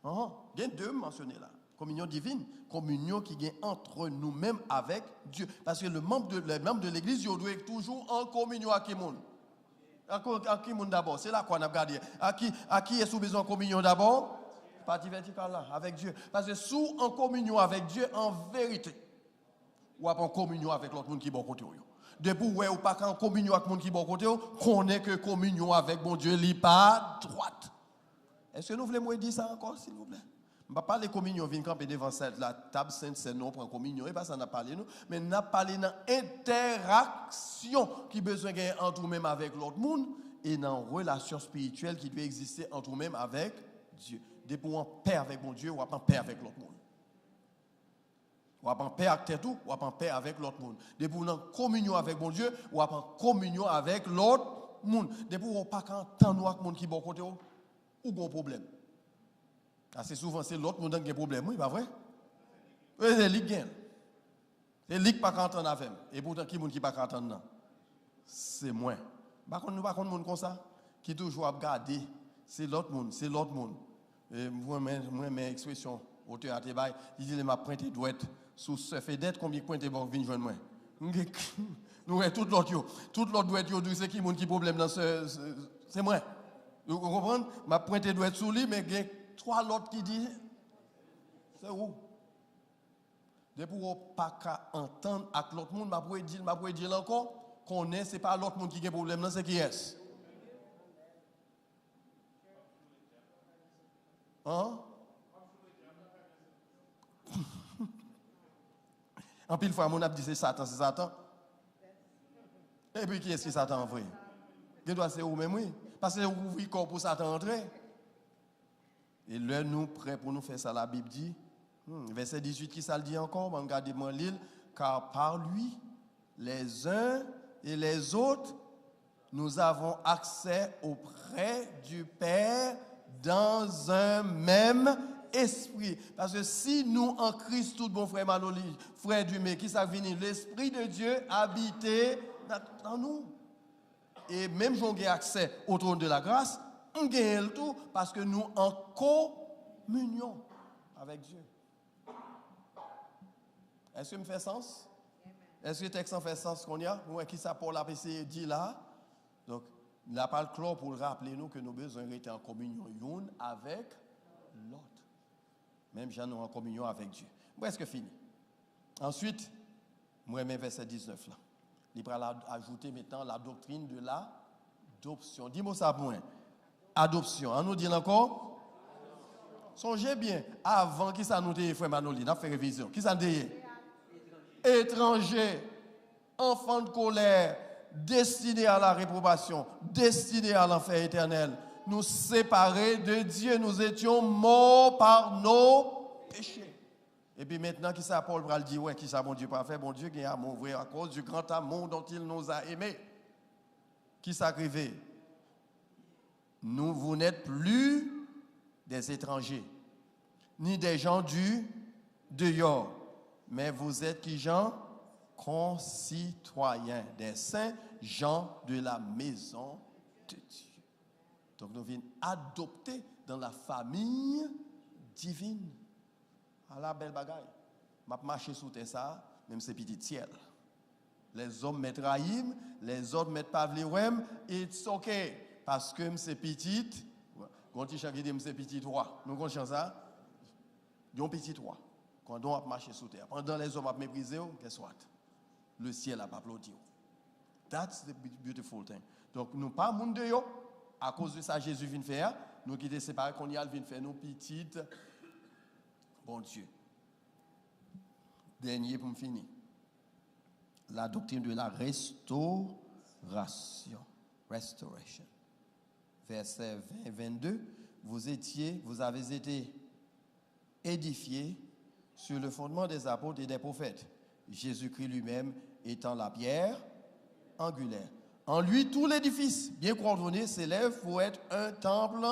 Il y a 2 mentionnés là. Communion divine, communion qui est entre nous-mêmes avec Dieu. Parce que les membres de l'église, ils doivent être toujours en communion avec qui monde? À qui monde d'abord? C'est là qu'on a regardé. À qui est sous besoin de communion d'abord? Partie verticale là, avec Dieu. Parce que sous en communion avec Dieu, en vérité, ou en communion avec l'autre monde qui est bon côté. Depuis où ou pas en communion avec l'autre monde qui est bon côté, qu'on est que communion avec mon Dieu, il pas droite. Est-ce que nous voulons me dire ça encore, s'il vous plaît? Je ne vais pas parler de communion, venir camper devant la table sainte, c'est non, prend communion, et pas ça, on a parlé, nous, mais on a parlé dans l'interaction qui besoin de gagner entre nous-mêmes avec l'autre monde, et dans la relation spirituelle qui doit exister entre nous-mêmes avec Dieu. Depuis où on paix avec mon Dieu, ou en paix avec l'autre monde. Ou en paix avec tout, ou en paix avec l'autre monde. Depuis où on en communion avec mon Dieu, ou en communion avec l'autre monde. Depuis où on pas qu'entendre avec monde qui est bon côté, ou bon problème. Assez souvent, c'est l'autre monde qui a un problème, oui, pas vrai? C'est lui qui gagne. C'est lui qui n'a pas qu'entendre avec. Et pourtant, qui est qui n'a pas qu'entendre? C'est moi. Par contre, nous ne sommes pas comme ça, qui toujours à regarder. C'est l'autre monde, c'est l'autre monde. Moi, mes expressions au théâtre, il dit, m'a pointé douette sous ce fait d'être, combien de points de bon venir joindre moi. Nous, tout l'autre douette, c'est qui a problème dans c'est moi. Vous comprenez? M'a pointé douette sous lui, mais il y a 3 autres qui disent, c'est où? Depuis qu'on pas qu'à entendre avec l'autre monde, m'a pour dire encore, qu'on est, c'est pas l'autre monde qui a problème, non, c'est qui est. Hein? En pile fois, mon a dit c'est Satan, c'est Satan. Et puis qui est-ce qui Satan en vrai? Il doit c'est où même, oui. Parce que vous ouvrez corps pour Satan entrer. Et là, nous, prêts pour nous faire ça, la Bible dit, verset 18, qui ça le dit encore? Regardez-moi l'île, car par lui, les uns et les autres, nous avons accès auprès du Père dans un même esprit. Parce que si nous, en Christ, tout bon frère Manoli, frère Dumé, qui ça vient, l'Esprit de Dieu habité dans nous. Et même si on a accès au trône de la grâce, on gagne le tout parce que nous en communion avec Dieu. Est-ce que ça me fait sens? Est-ce que le texte en fait sens qu'on y a? Ou qui ça Paul a dit là? Donc, il n'a pas le clore pour rappeler nous que nous avons besoin d'être en communion l'une avec l'autre. Même gens nous en communion avec Dieu. Presque fini. Ensuite, moi, j'aime verset 19 là. Il va ajouter maintenant la doctrine de l'adoption. Dis-moi ça pour moi. Adoption. On nous dit encore? Songez bien. Avant, qui ça nous dit, frère Manoli? On a fait révision. Qui ça nous dit? Étranger, enfant de colère, destiné à la réprobation, destiné à l'enfer éternel. Nous séparés de Dieu, nous étions morts par nos péchés. Et puis maintenant, qui ça Paul va le dire, ouais, qui ça bon Dieu pas fait, bon Dieu qui est amour vrai à cause du grand amour dont il nous a aimés. Qui s'agrivait? Vous n'êtes plus des étrangers, ni des gens du dehors, mais vous êtes qui gens? Concitoyens des saints, gens de la maison de Dieu. Donc nous venons adopter dans la famille divine. À la belle bagaille. M'a marché sous terre ça, même c'est petit ciel. Les hommes mettent Rahim, les autres mettent Pavliwem, it's okay. Parce que c'est petit, quand il chante c'est petit 3. Nous connaissons ça? Ils petit 3. Quand on a marché sous terre. Pendant les hommes ont méprisé, qu'est-ce que le ciel a applaudi. That's the beautiful thing. Donc nous pas monde de yo. À cause de ça, Jésus vient faire. Nous qui étaient séparés, qu'on y a vient faire nos petites. Bon Dieu. Dernier pour me finir. La doctrine de la restauration. Restoration. Verset 20-22. Vous avez été édifiés sur le fondement des apôtres et des prophètes. Jésus-Christ lui-même étant la pierre angulaire. En lui, tout l'édifice, bien coordonné, s'élève pour être un temple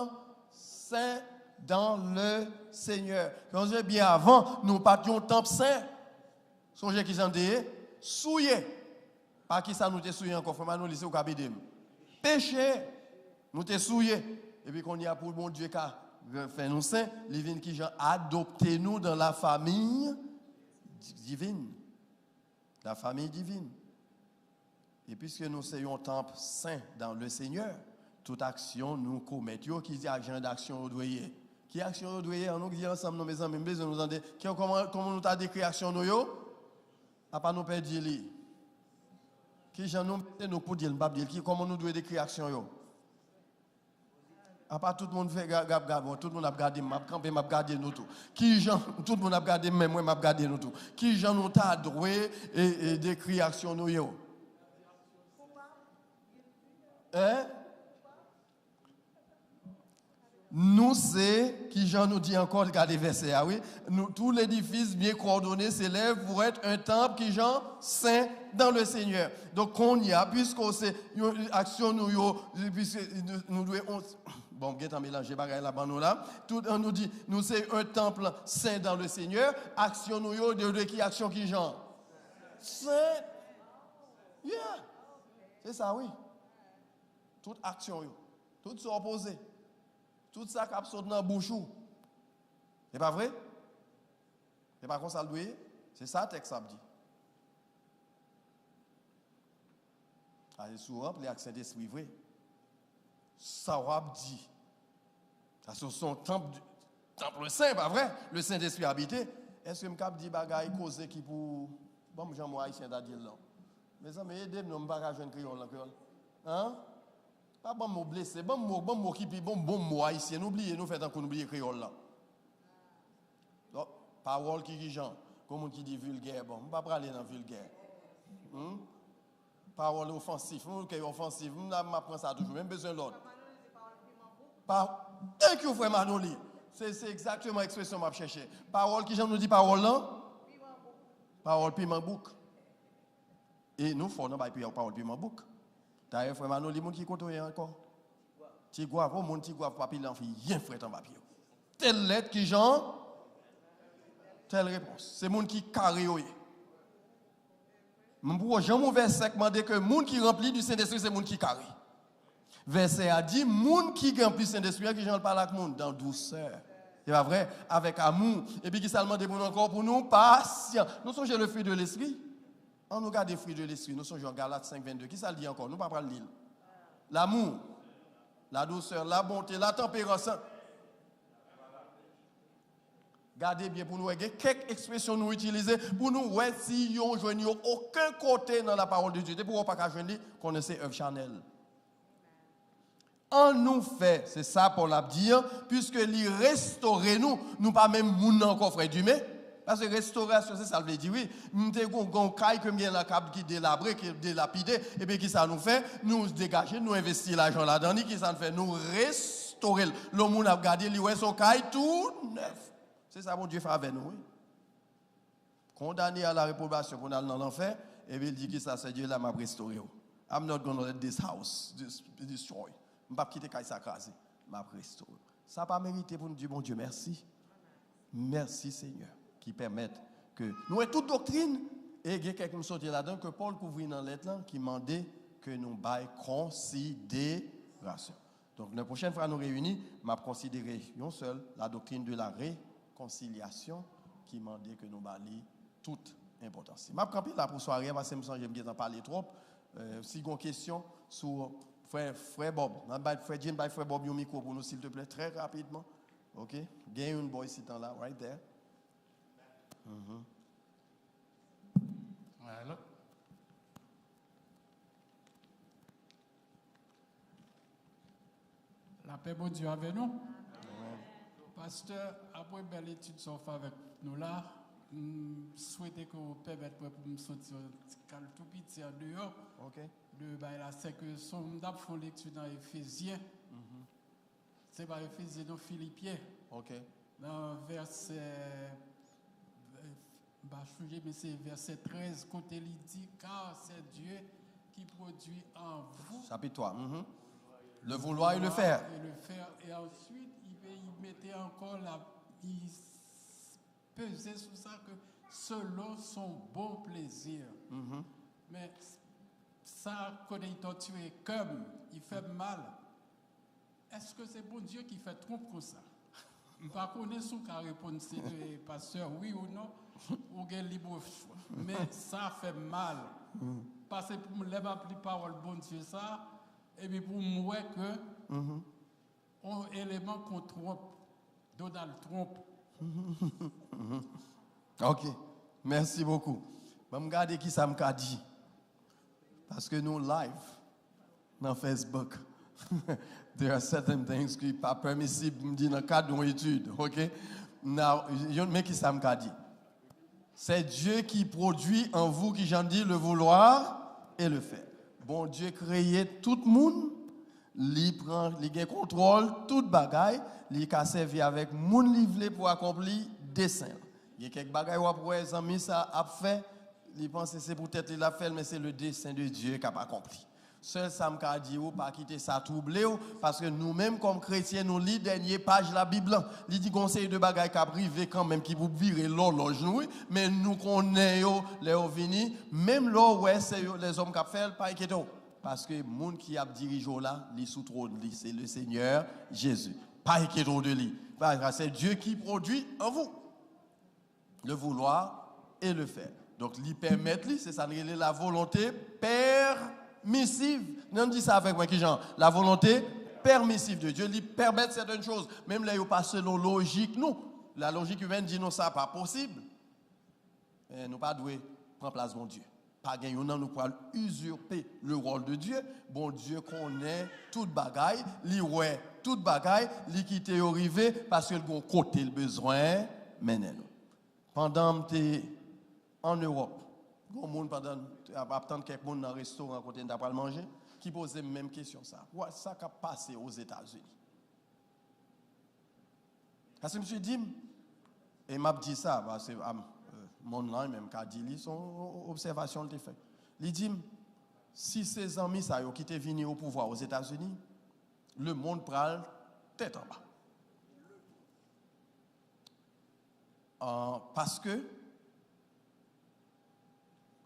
saint dans le Seigneur. Songez bien avant, nous partions temple saint. Songez qui s'en dit, souillé. Pas qui ça nous t'est souillé encore, frère, nous lycée au Kabidem. Péché, nous t'est souillé. Et puis qu'on y a pour le bon Dieu qui a fait nous saints, les vins qui ont adopté nous dans la famille divine. La famille divine. Et puisque nous sommes un temple saint dans le Seigneur, toute action nous commettons, qui dit agent d'action au doyer. Qui action au doyer? On nous dit ensemble, nos maisons, même besoin nous en dire, comment nous t'a décrit action nous yo? À pas nous perdre li. Qui j'en nous pour dire, comment nous devons décrire action yo? À part tout le monde fait tout le monde a regardé, m'a campé, m'a regardé nous tout. Qui gens, tout le monde a regardé, même moi m'a regardé nous tout. Qui gens nous t'a adoré et décrit action nous yo? Hein? Nous, c'est, qui Jean nous dit encore, regardez verset, ah oui, nous, tout l'édifice bien coordonné s'élève pour être un temple qui Jean saint dans le Seigneur. Donc, on y a, puisqu'on sait, action nous, puisque nous devons, bon, on mélanger bagaille là-bas, nous là, tout, on nous dit, nous, c'est un temple saint dans le Seigneur, action nous, de qui action qui Jean? Saint. Yeah. C'est ça, oui. Toute action, tout sont opposés. Tout ça qui saute dans la bouche. C'est pas vrai? C'est pas comme ça le doit. C'est ça le texte dit. Allez souvent, les accents d'esprit vrai. Ça va dit. Ça sur son temple saint, pas vrai? Le Saint-Esprit habité. Est-ce que je me dis bagaille cause qui pour bon Jean moi haïtien d'adil là. Mes amis, aidez-nous pas jeune créole là. Hein? Pas bon mot blessé, bon mot qui bon mot haïtien, n'oubliez nous fait tant qu'on oublie créole là. Donc parole qui Jean, comme on qui dit vulgaire, bon, on va pas aller dans vulgaire. Parole offensive, offensive, on apprend ça toujours, même besoin l'autre. Thank you frère Manoli. C'est exactement l'expression que je cherche. Parole qui Jean nous dit parole là. Parole piment bouc. Et nous faut non pas parole piment bouc. D'ailleurs, frère Manoli, les gens qui comptent encore. Tu vois, les gens qui voient papier, rien frère en papier. Telle lettre qui Jean, telle réponse. C'est les gens qui carré. Pour Jean, verset demande que les gens qui remplit du Saint-Esprit, c'est les gens qui carré. Verset a dit, les gens qui remplit du Saint-Esprit, qui Jean parle avec les gens dans douceur. C'est pas vrai? Avec amour. Et puis qui ça demande encore pour nous, patient. Nous sommes le fruit de l'Esprit. On nous regarde les fruits de l'esprit, nous sommes en Galates 5, 22. Qui ça le dit encore? Nous ne parlons pas de l'île. L'amour, la douceur, la bonté, la tempérance. Gardez bien pour nous, quelques expressions nous utiliser pour nous, ouais, si on ne joigne aucun côté dans la parole de Dieu, pour ne pas joindre, connaissez œuvre charnelle. En nous fait, c'est ça pour la dire, puisque les restaurer nous, nous pas même moun encore frère du mais. Parce que restauration, c'est ça le veut dire, oui. Nous avons un caille que bien la cap qui délabré, qui délapidé, et bien qui ça nous fait? Nous dégager, nous investir l'argent là-dedans, qui ça nous fait? Nous restaurer. Le monde a gardé, lui, ouais, son caille tout neuf. C'est ça, mon Dieu fait avec nous, oui. Condamné à la réprobation, qu'on a dans l'enfer, et bien il dit que ça, c'est Dieu là m'a restauré. I'm not going to let this house destroy. Je ne vais pas quitter caille ça crasé. M'a restauré. Ça n'a pas mérité pour nous dire, mon Dieu, merci. Merci, Seigneur, qui permettent que nous ayons toute doctrine, et il y a quelqu'un qui sorti là-dedans, que Paul couvrit dans lettre là, qui demandait que nous baillons considération. Donc, la prochaine fois nous réunis, m'a considéré une seule, la doctrine de la réconciliation, qui demandait que nous baillons toute importance. Je vais camper là pour soirée, parce que je me sens que j'aime bien parler trop. Si vous avez une question sur frère Bob, frère Jim, frère Bob, un micro pour nous, s'il te plaît, très rapidement. OK? Gagne une boy ici, là, right there. Voilà. La paix, bon Dieu, avec nous. Pasteur, après une belle étude sur avec nous là, souhaitez que vous permettez pour nous sortir tout petit en dehors. OK. C'est que son d'ab font lecture dans Éphésiens. C'est pas Éphésiens, dans Philippiens. OK. Dans verset, mais c'est verset 13, côté il dit, car c'est Dieu qui produit en vous. Chapitre 3. Le vouloir et le faire. Et ensuite, il mettait encore il pesait sur ça que selon son bon plaisir. Mais ça, quand il torture comme il fait mal, est-ce que c'est bon Dieu qui fait trop comme ça? Je ne sais pas si on répondre c'est pasteur oui ou non, ou bien libre choix. Mais ça fait mal. Parce que pour me lever à plus parole bon Dieu ça, et puis pour moi que un élément qu'on trompe, Donald Trump. OK. Merci beaucoup. Je vais regarder qui ça m'a dit. Parce que nous live dans Facebook. There are certain things qui ne sont pas permissibles dans le cadre d'une étude. OK? Mais qui ça m'a dit? C'est Dieu qui produit en vous, qui j'en dis, le vouloir et le faire. Bon Dieu créé tout le monde, il prend, il contrôle toute bagaille, il a servi avec moun livré pour accomplir dessein. Il y a quelques bagailles où après les amis ça a fait, il pense que c'est peut-être il a fait, mais c'est le dessein de Dieu qui a accompli. Seul ça m'a dit ou pas quitter ça troublé parce que nous-mêmes comme chrétiens nous lit dernière page de la Bible, il dit conseil de bagaille qui a privé quand même qui vous virer l'horloge nous, mais nous connaissons les ovini, même là ouais c'est les hommes qui a fait pas inquiéter parce que monde qui a dirigé là, li sous trône, c'est le Seigneur Jésus. Pas inquiéter de lui. C'est Dieu qui produit en vous le vouloir et le faire. Donc lui permettre c'est ça la volonté permissive. Non, dit ça avec moi qui genre la volonté permissive de Dieu lui permet certaines choses même là il pas selon logique nous. La logique humaine dit non ça pas possible. Et nous pas doué prendre place mon Dieu. Pas gagner nous pour usurper le rôle de Dieu. Bon Dieu connaît toute bagaille, li ouais toute bagaille, li qui t'est arrivé parce que le côté le besoin mener nous. Pendant que en Europe, bon monde pendant attendre quelques monde dans un restaurant côté n'a pas le manger, qui pose la même question ça. Ouais, ça qui a passé aux États-Unis. Parce que monsieur dit et m'a dit ça parce que mon nom même qu'a dit son observation le fait. Il dit si ces amis ça qui étaient venus au pouvoir aux États-Unis, le monde pral tête en bas. Parce que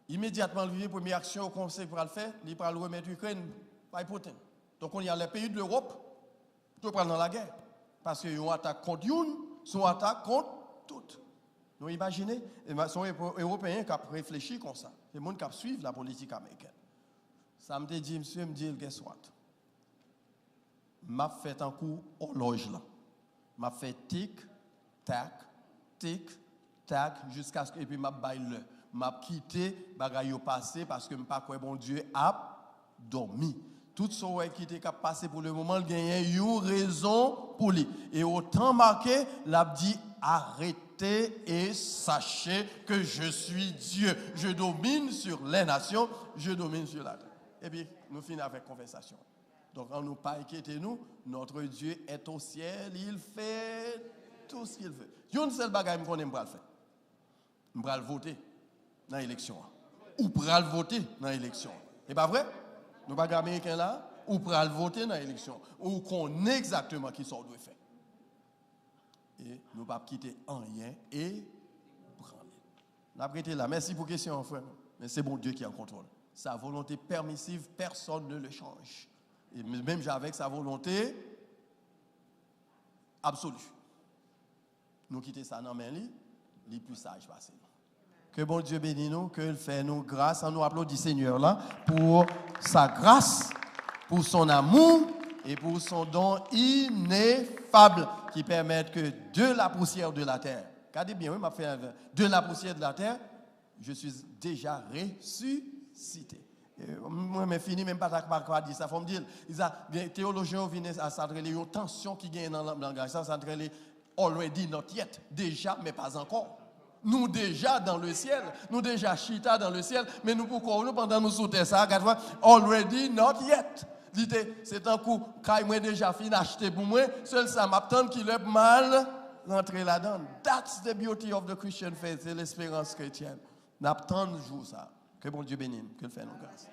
immédiatement, la première action au Conseil pour le faire, il va remettre l'Ukraine par hypothèse. Donc, on y a les pays de l'Europe, tout prendre dans la guerre. Parce qu'ils ont attaque contre une, sont attaque contre toutes. Donc, imaginez, sont Européens qui ont réfléchi comme ça. C'est les gens qui suivent la politique américaine. Ça me dit, monsieur, me dit, guess what? M'a fait un coup horloge là. M'a fait tic, tac, tic, tac, jusqu'à ce que, et puis m'a baille le. M'a quitté, bagay yo passé parce que m'pas quoi bon Dieu a dormi. Tout ce qui était passé pour le moment, il y a une raison pour lui. Et autant marqué, l'a dit arrêtez et sachez que je suis Dieu. Je domine sur les nations, je domine sur la terre. Et puis, nous finissons avec conversation. Donc, on ne nous pas inquiéter nous, notre Dieu est au ciel, il fait tout ce qu'il veut. Il y a une seule bagaille qu'on aime pas le faire. On va le voter dans l'élection. Ou pour le voter dans l'élection. C'est pas vrai? Nous pas américains là, ou pour le voter dans l'élection, ou qu'on exactement qui sont doit faire. Et nous pas quitter rien et prendre. N'a prêté là. Merci pour question frère. Mais c'est bon Dieu qui est en contrôle. Sa volonté permissive, personne ne le change. Et même avec sa volonté absolue. Nous quitter ça dans main les plus sages passer. Que bon Dieu bénisse nous, que fait nous grâce. On nous applaudit Seigneur là pour sa grâce, pour son amour et pour son don ineffable qui permettent que de la poussière de la terre, regardez bien, oui, m'a fait de la poussière de la terre, je suis déjà ressuscité. Moi, mais fini, même pas ta dire ça. Faut me dire, les théologiens viennent à s'adresser une tension qui gagne dans le langage. Ça s'adresse already, not yet. Déjà, mais pas encore. Nous déjà dans le ciel, nous déjà chita dans le ciel, mais nous pourquoi nous pendant nous sauter ça, already, not yet. C'est un coup, quand moi déjà fini d'acheter pour moi, seul ça m'attend qu'il est mal rentré là-dedans. That's the beauty of the Christian faith, c'est l'espérance chrétienne. N'attend jour ça. Que bon Dieu bénisse, que le fait nous grâce.